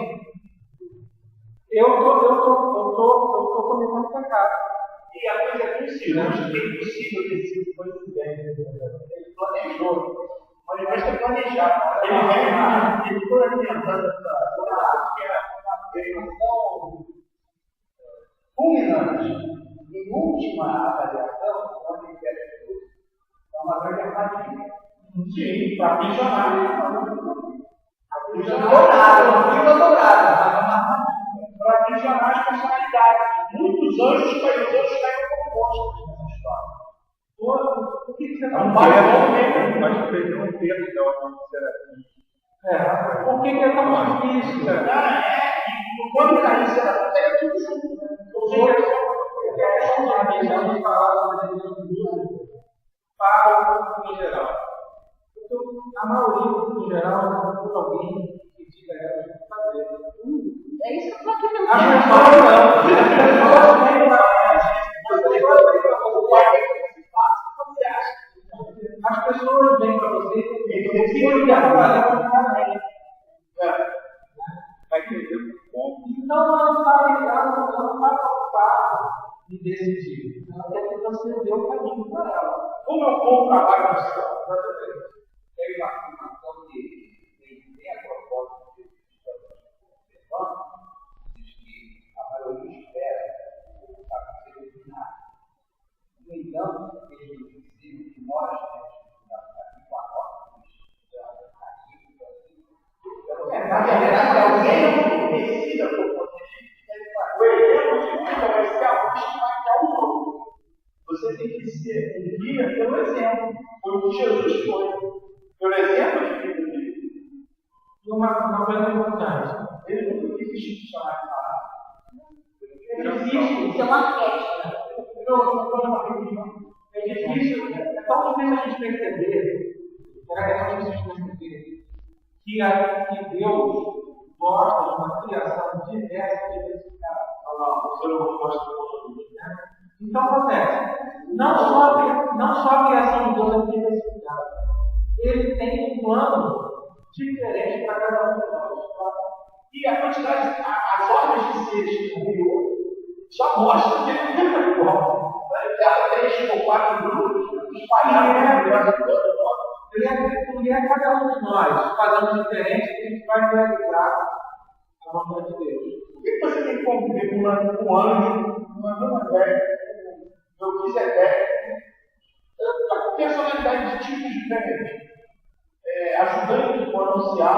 [SPEAKER 5] eu estou cometendo pecado.
[SPEAKER 2] E a coisa é possível, é impossível ter sido coincidente. Ele planejou. O manifesto é planejar. Ele foi alimentando essa
[SPEAKER 1] culminante. Em última avaliação, o manifesto é uma grande armadilha.
[SPEAKER 2] Sim, para aprisionar. Para aprisionar as personalidades. Muitos anjos caem como monstros nessa história.
[SPEAKER 5] Por que você está
[SPEAKER 3] Vai escrever um texto da ordem de serafim.
[SPEAKER 5] Por que é tão difícil, cara?
[SPEAKER 2] Quando cair serafim, pega tudo junto. Os outros
[SPEAKER 5] São os amigos que falaram da religião do mundo para o público em geral. A maioria do público em geral não por alguém que diga a ela o que fazer.
[SPEAKER 4] É isso que eu estou aqui pensando.
[SPEAKER 5] As pessoas vêm para você e você quer trabalhar com a família.
[SPEAKER 3] Vai entender o ponto.
[SPEAKER 5] Então, ela não vai preocupar em decidir. Ela quer que você dê o caminho para ela.
[SPEAKER 2] Como eu vou trabalhar no céu?
[SPEAKER 1] Tem uma afirmação que tem a proposta de diz que a maioria espera para ser iluminado. No entanto, eles ensinam que nós temos aqui com a porta na verdade, alguém não decida por você.
[SPEAKER 2] O exemplo de vida vai ser algo que vai dar um outro. Você tem que ser um guia pelo exemplo. Foi o que Jesus foi. Pelo exemplo de vida dele.
[SPEAKER 5] E uma coisa importante.
[SPEAKER 2] Ele nunca quis institucionar nada.
[SPEAKER 4] Isso é uma festa.
[SPEAKER 5] É difícil, é tão difícil a gente perceber, que Deus gosta de uma criação diversa e diversificada. Então, acontece, não só a criação de Deus é diversificada, ele tem um plano diferente para cada um de nós.
[SPEAKER 2] E a quantidade, as ordens de seres que criou, só mostra que ele não é igual. Ela 3 ou 4 grupos espalhados por todo mundo.
[SPEAKER 5] E é cada um de nós fazendo diferente que a gente vai realizar a vontade de Deus.
[SPEAKER 2] Por que você tem que conviver com um anjo, uma velha, eu quiser velho? A personalidade de tipos diferentes. Ajudando a anunciar,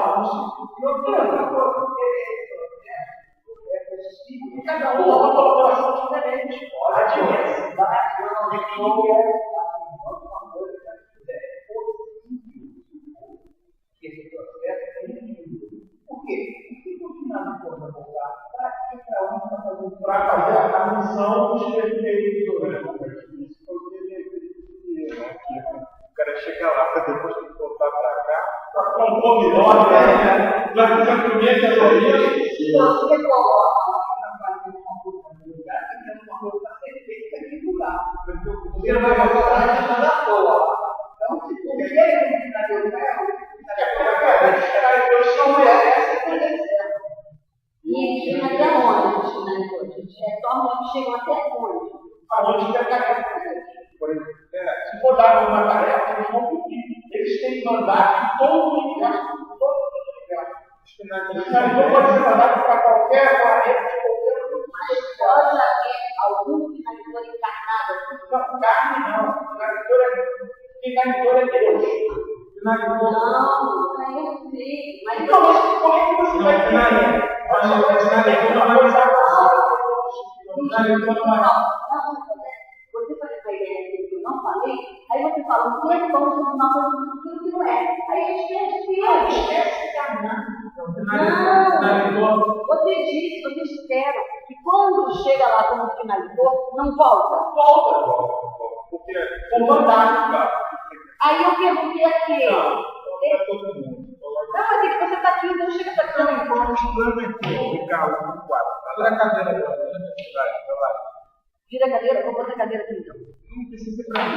[SPEAKER 2] e cada um tem uma colaboração diferente. A diversidade, eu não digo que uma coisa que é esse processo é infinito. Por quê? Por que continuar na forma da vontade? Para fazer a missão dos perfeitos.
[SPEAKER 3] O cara chega lá para depois tem que voltar para cá.
[SPEAKER 2] Para compor melhor, né? Já que você primeiro é
[SPEAKER 4] Você coloca
[SPEAKER 1] Você não vai voltar a estar à toa. Então, se for primeiro que está deu ferro,
[SPEAKER 4] e chega até onde? Retorna onde chegam até onde?
[SPEAKER 2] Aonde quer cair. Por exemplo, se for dar uma tarefa, eles vão cumprir. Eles têm que mandar em todo o universo. Não pode ser mandado para qualquer planeta, de qualquer lugar.
[SPEAKER 4] Mas pode haver algum finalizador encarnado?
[SPEAKER 2] Não, carne não. Finalizador é Deus.
[SPEAKER 4] Não, aí eu sei. Mas
[SPEAKER 2] Então, mas como é que você vai ter?
[SPEAKER 4] Você faz essa ideia que eu não falei, aí você fala, não é bom ser uma coisa que não é. Aí esquece que Não, você disse, você espera que quando chega lá como finalizou, não volta.
[SPEAKER 2] Volta.
[SPEAKER 3] Porque
[SPEAKER 2] Com vantagem.
[SPEAKER 4] Aí eu perguntei aqui.
[SPEAKER 3] não é todo mundo.
[SPEAKER 4] Não, mas é que você está aqui, então chega para cá.
[SPEAKER 3] Vamos estudando aqui, ficar um quadro.
[SPEAKER 5] Vira a cadeira agora.
[SPEAKER 3] Vai.
[SPEAKER 4] Vira a cadeira, vou botar a cadeira aqui então.
[SPEAKER 3] Não precisa para mim.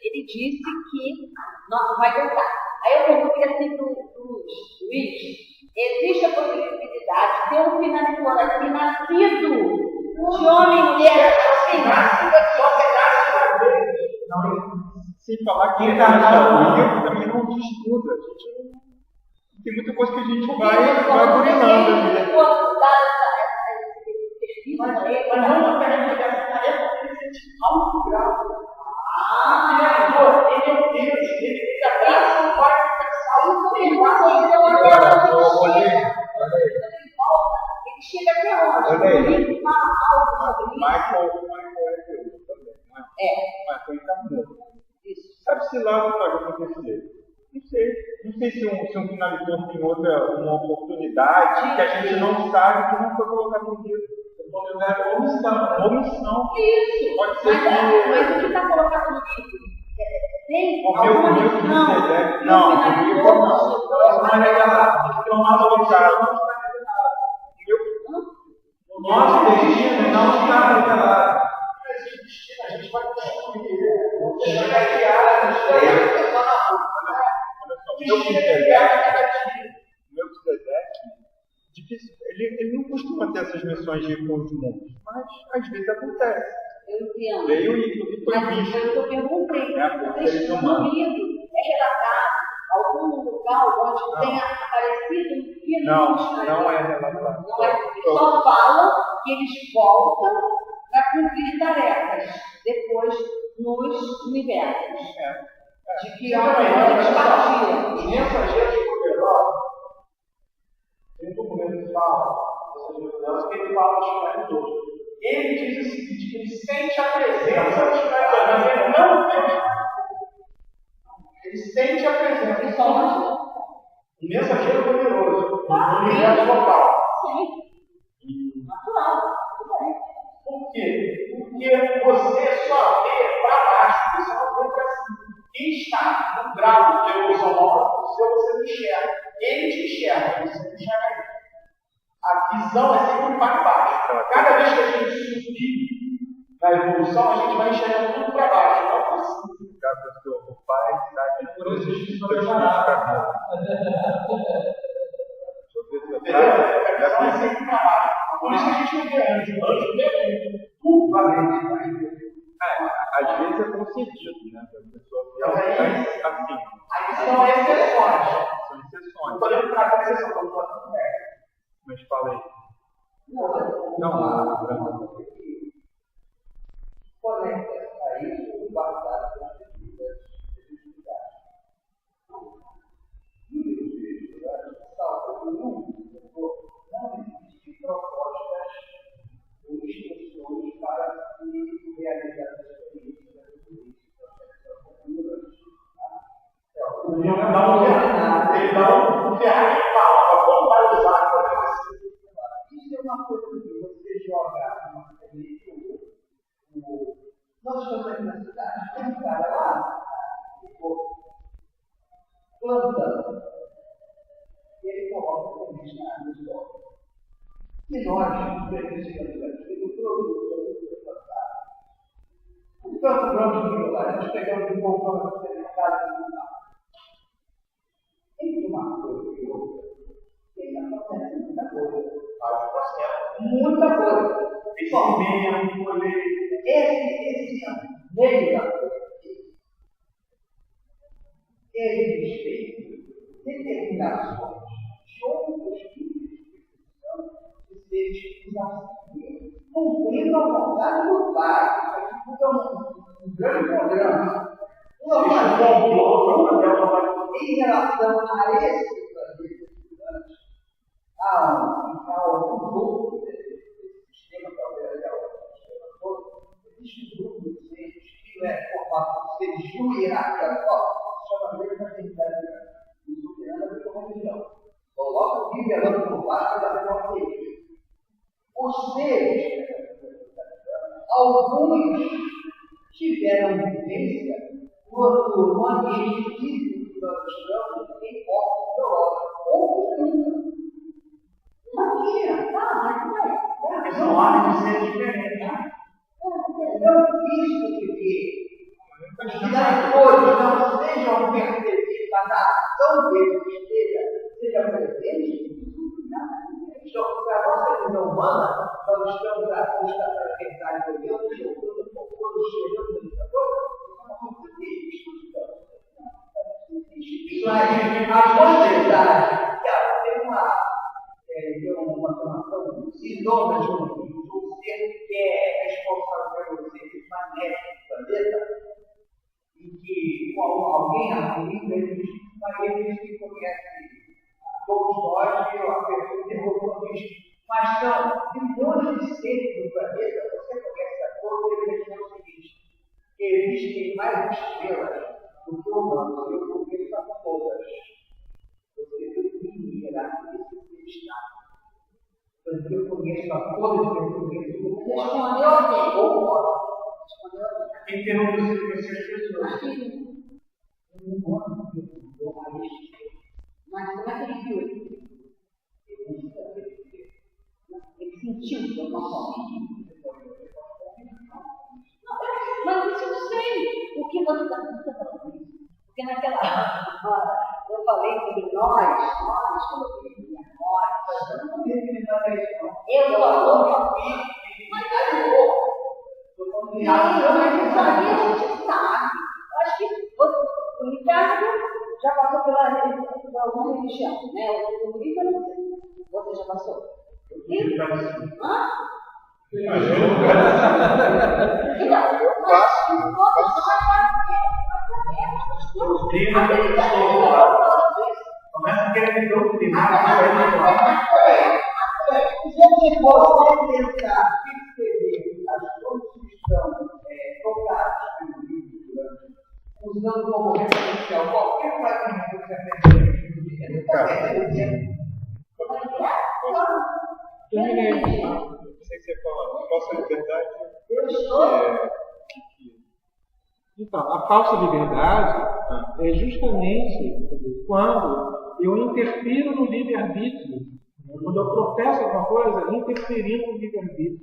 [SPEAKER 4] Ele disse que não vai voltar. Aí eu perguntei assim para o Luiz, existe a possibilidade de ter um finalizador aqui nascido de homem e mulher assim?
[SPEAKER 3] Sem falar que encarnado também não diz tudo. A gente tem muita coisa que a gente vai burilando ali.
[SPEAKER 2] Mas não é uma tarefa de alto grau. Ele é Deus, ele abraça o pai
[SPEAKER 4] Ele chega até onde? Ele fala algo sobre isso.
[SPEAKER 3] Michael é Deus também, não é? Michael encarnou. Sabe-se lá o que pode acontecer? Não sei. Não sei se um finalizador tem uma oportunidade que a gente não sabe que não foi colocado no livro. Omissão.
[SPEAKER 4] Isso.
[SPEAKER 3] Pode ser
[SPEAKER 4] Mas o que está colocado no livro? Tem alguma missão?
[SPEAKER 3] Não, o livro não.
[SPEAKER 5] O nosso destino não está revelado.
[SPEAKER 2] A gente vai construir. Chega a criar, chega na rua.
[SPEAKER 3] Ele não costuma ter essas missões de ir com os mundos, mas às vezes acontece.
[SPEAKER 4] Eu entendo.
[SPEAKER 3] Veio e foi
[SPEAKER 4] Mas
[SPEAKER 3] visto.
[SPEAKER 4] eu perguntei,
[SPEAKER 3] Porque
[SPEAKER 4] o texto do livro é relatado algum local onde tenha aparecido um filho?
[SPEAKER 3] Não é relatado.
[SPEAKER 4] Não é. Só falam que eles voltam para cumprir tarefas depois nos universos. De que eles partiram.
[SPEAKER 2] Os mensageiros poderosos, tem um documento que fala, que ele fala dos planetas. Ele diz o seguinte, que ele sente a presença dos planetas, ele não vê. Ele sente a presença.
[SPEAKER 4] E só nós.
[SPEAKER 2] Um mensageiro poderoso, no universo local.
[SPEAKER 4] Sim. Natural.
[SPEAKER 2] Por quê? Porque você só vê para baixo, você não vê para cima. Quem está no grau do teu sonoro, você não enxerga. Ele te enxerga, você não enxerga ele. A visão é sempre para baixo. Cada vez que a gente subir na evolução, a gente vai enxergando tudo para baixo, não para cima.
[SPEAKER 3] O pai sabe
[SPEAKER 5] Por isso a gente foi parado.
[SPEAKER 2] A visão é sempre para baixo. Por isso que a gente não vê anjo. Anjo vê tudo lá dentro.
[SPEAKER 3] às vezes é concedido, né? A pessoa assim.
[SPEAKER 2] Aí são exceções.
[SPEAKER 3] São exceções.
[SPEAKER 2] Podemos tratar a exceção quando for tudo bem.
[SPEAKER 3] Mas fala aí.
[SPEAKER 1] Conecta a isso o passado das vidas espirituais. Salvo não existe propostas ou instruções para se realizar as experiências futuras.
[SPEAKER 2] Ele dá um ferramenta e fala, como vai usar para você?
[SPEAKER 1] Isso é uma coisa que você joga numa experiência. Nós estamos aqui na cidade, tem um cara lá, plantando. Ele coloca a gente na água de volta. E nós, beneficiamos aqui, o produto foi plantado. O campo grande do lá, nós pegamos e voltamos a ser mercado de lugar. Entre uma coisa e outra, ele acontece muita coisa. Muita coisa.
[SPEAKER 2] Principalmente por
[SPEAKER 1] Esse meio da coisa, ele desfez determinações de outros tipos de seres desafios, cumprindo a vontade do Pai. Isso aqui tudo é um grande programa. Em relação a esse há alguns outros sistema que opera existe um grupo de seres que é formado por seres de uma hierarquia só, chama de fraternidade superando a sua religião. Coloca nivelando por baixo da mesma igreja. Os seres, alguns tiveram vivência no ambiente físico que nós estamos em corpos biológicos, outros nunca. Não tinha, mas não é.
[SPEAKER 2] são hábitos de ser diferentes.
[SPEAKER 1] Não existe de que as coisas não sejam percebidas, mas a ação deles seja presente. Então, para a nossa visão humana, nós estamos a buscar para pensar em Deus, quando chegamos nessa coisa, isso aí, a sociedade, tem uma formação sinônima de um ser que é responsável pelos efeitos magnéticos do planeta, alguém ele diz que conhece todos nós e a pessoa derrotou a gente. Mas não, milhões de seres do planeta, você conhece a todos, ele diz o seguinte: existem mais estrelas do que humanos, eu conheço a todas. Você terá que acreditar. Eu conheço a todas, eu conheço o mundo.
[SPEAKER 4] Respondeu alguém.
[SPEAKER 2] Quem tem um dos conhecer pessoas.
[SPEAKER 4] Mas como é que ele viu? Ele sentiu que eu não soube. Mas isso eu sei. O que você está falando? Porque naquela hora eu falei sobre nós coloquei nós. Eu falou, mas isso aí a gente sabe. Eu acho que o Ricardo já passou pela alguma religião, né? O Ricardo não sei. Você já passou? Hã?
[SPEAKER 3] Então, eu faço.
[SPEAKER 2] Começa a querer doutrinar.
[SPEAKER 1] Se você pode pensar que seria as coisas que estão tocadas pelo livro, usando como referencial qualquer fragmento que
[SPEAKER 5] Terminei. Não sei o que você fala. Falsa liberdade. Então, a falsa liberdade é justamente quando eu interfiro no livre-arbítrio. Quando eu professo alguma coisa, interferindo no livre-arbítrio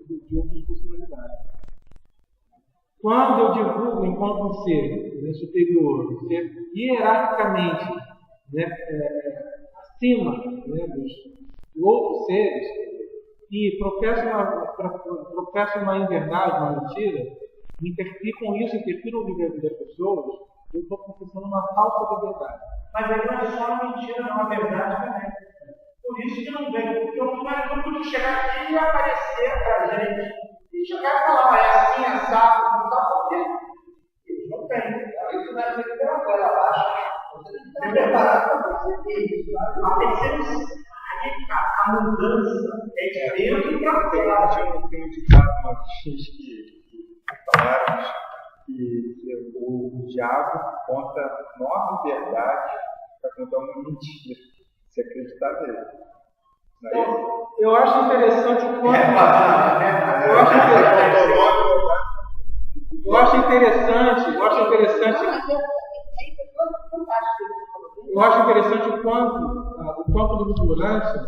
[SPEAKER 5] de outras personalidades. Quando eu divulgo enquanto um ser superior, um ser hierarquicamente acima dos outros seres, e professa uma inverdade, uma mentira, interfiro no livre-arbítrio das pessoas, eu estou confessando uma falsa liberdade.
[SPEAKER 2] Mas aí não é só uma mentira, não, a verdade também. Por isso que não vem, porque o humano não podia chegar aqui e aparecer para a gente. E chegar e falar, é assim, assado, não sabe por quê? Eles não têm. Isso não é feito pela goela abaixo. Você tem que estar preparado para você ter isso. Mas tem que ser a mudança é de dentro e para fora.
[SPEAKER 3] Tem um ditado uma vez que falaram que o diabo conta 9 verdades para contar uma mentira. Se acreditar nele.
[SPEAKER 5] Eu acho interessante quando. Eu acho interessante o quanto do vigilância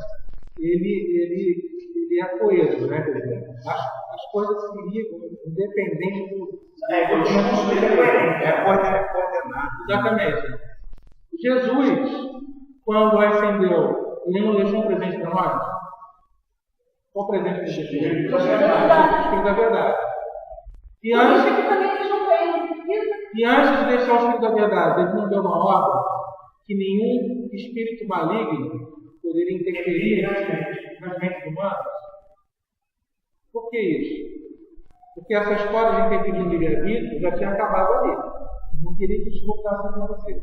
[SPEAKER 5] ele é coeso, né? As coisas se ligam independente do.
[SPEAKER 2] É coordenado.
[SPEAKER 5] Exatamente. Jesus, quando ascendeu, ele não deixou um presente para nós? Qual presente que ele deixou? O Espírito da Verdade. E antes de deixar o Espírito da Verdade, ele não deu uma ordem que nenhum espírito maligno poderia interferir nas mentes humanas? Por que isso? Porque essa história de interferir no livre-arbítrio já tinha acabado ali. Eu não queria que isso voltasse a acontecer.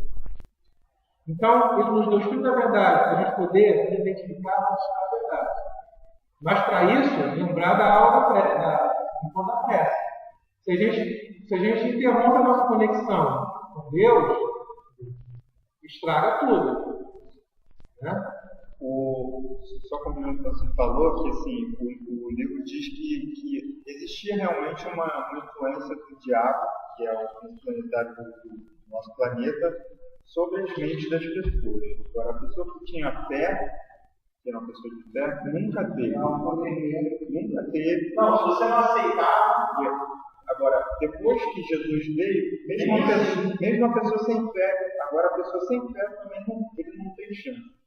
[SPEAKER 5] Então, ele nos deu o Espírito da Verdade para a gente poder identificar a verdade. Mas, para isso, lembrar da aula da prece. Se a gente interrompe a nossa conexão com Deus, estraga tudo. Né?
[SPEAKER 3] Só complementando o que você falou, que assim, o livro diz que existia realmente uma influência do diabo, que é o planetário do nosso planeta, sobre as mentes das pessoas. Agora, a pessoa que tinha fé, que era uma pessoa de fé, nunca teve. Nunca teve.
[SPEAKER 2] Não, se você não aceitar.
[SPEAKER 3] Agora, depois que Jesus veio, mesmo a pessoa sem fé, agora a pessoa sem fé também ele não tem chance.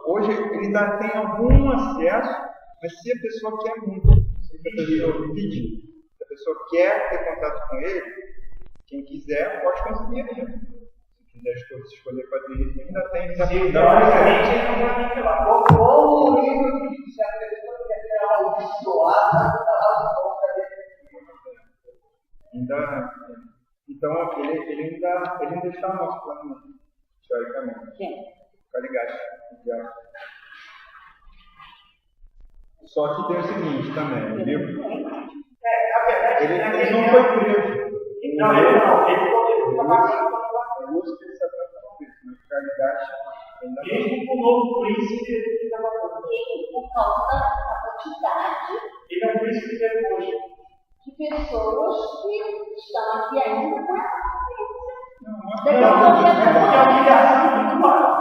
[SPEAKER 3] Hoje ele ainda tem algum acesso, mas se a pessoa quer muito, se a pessoa quer ter contato com ele, quem quiser pode conseguir ainda. Se quiser escolher fazer isso, ainda tem.
[SPEAKER 1] Ou o livro que diz que a pessoa quer ser amaldiçoada,
[SPEAKER 3] ainda ele ainda está no nosso planeta, teoricamente.
[SPEAKER 4] Quem?
[SPEAKER 3] Caligás. Só que tem o seguinte também, o livro.
[SPEAKER 2] Na verdade,
[SPEAKER 3] Ele não foi preso.
[SPEAKER 2] Não, ele foi
[SPEAKER 3] O Lúcio que ele se atrasou com isso, mas o Caligás ainda não.
[SPEAKER 2] mesmo com o novo príncipe, ele estava
[SPEAKER 4] Por causa da quantidade
[SPEAKER 2] ele é um príncipe depois.
[SPEAKER 4] de pessoas que estão aqui ainda com essa
[SPEAKER 3] Não,
[SPEAKER 2] É uma humilhação muito maior.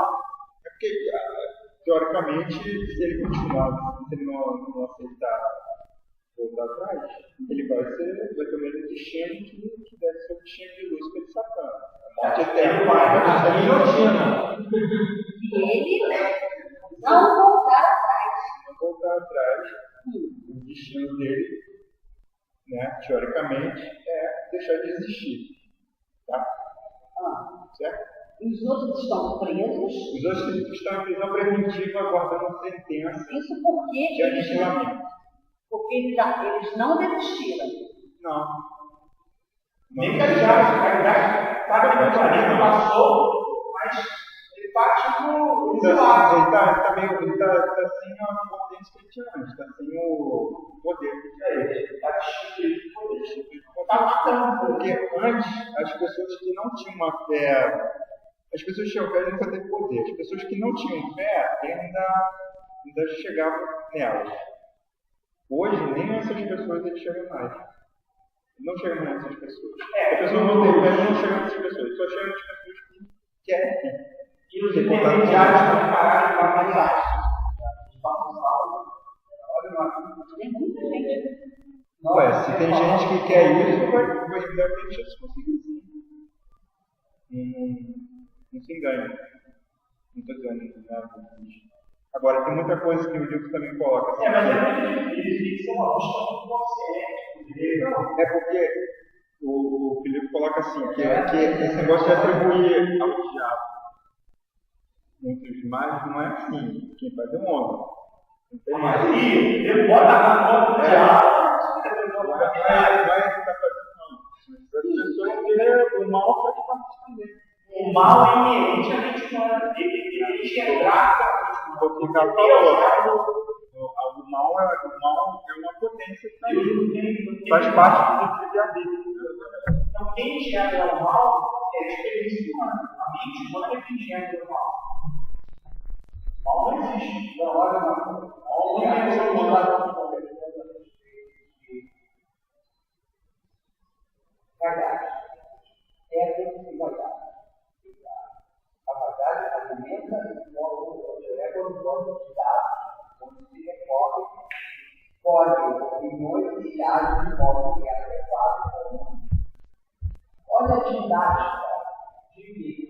[SPEAKER 3] é porque, teoricamente, se ele continuar, se ele não aceitar voltar atrás, ele vai ter o mesmo destino que deve ser o destino de Lúcifer de Satã. A morte eterna.
[SPEAKER 4] E ele não voltar atrás.
[SPEAKER 3] Não voltar atrás, o destino dele, né, teoricamente, é deixar de existir. Tá? Certo?
[SPEAKER 4] Os outros estão presos.
[SPEAKER 3] Os outros estão em prisão preventiva aguardando sentença
[SPEAKER 4] Isso porque
[SPEAKER 3] de aniquilamento.
[SPEAKER 4] eles não desistiram.
[SPEAKER 3] Não.
[SPEAKER 2] Nem Caligás sabe que o planeta passou, mas ele parte no lado.
[SPEAKER 3] Ele está sem a potência que ele tinha antes, está sem o poder que tinha ele.
[SPEAKER 2] Está destituído de poder. Está matando.
[SPEAKER 3] Porque antes, as pessoas que não tinham uma fé, as pessoas que tinham fé nunca teve poder. As pessoas que não tinham fé ainda chegavam nelas. Hoje, nem essas pessoas eles chegam mais. Não chegam mais essas pessoas. As pessoas não têm fé, não chegam nessas pessoas. Só chegam as pessoas que querem.
[SPEAKER 2] E os intermediários estão parados para avaliar.
[SPEAKER 4] Tem muita gente.
[SPEAKER 3] Ué, se tem gente que quer isso, vai dar pra gente conseguir sim. Não se engane. Não estou dizendo nada. Agora, tem muita coisa que o livro também coloca. Assim,
[SPEAKER 2] Mas é muito difícil, isso é uma busca muito consciente.
[SPEAKER 3] É porque o Filipe coloca assim, que esse negócio de atribuir ao diabo muitos males não é assim. Quem faz é um homem.
[SPEAKER 2] Mas ele bota na conta do diabo.
[SPEAKER 3] Não é que está fazendo, não. As pessoas que o mal faz parte também.
[SPEAKER 2] O mal é inerente à mente humana. Ele enxergar.
[SPEAKER 3] Vou ficar falando. O mal é uma potência que está aí. Faz parte do livre-arbítrio.
[SPEAKER 2] Então, quem enxerga o mal é a experiência humana. A mente humana é que enxerga o mal. O mal não existe. Não, olha, não. O mal não existe.
[SPEAKER 1] Verdade. Essa é a verdade. A verdade alimenta é quando vamos dar, quando se recorre, pode opiniões e áreas de modo que é adequado ao mundo. Olha a didática de vida.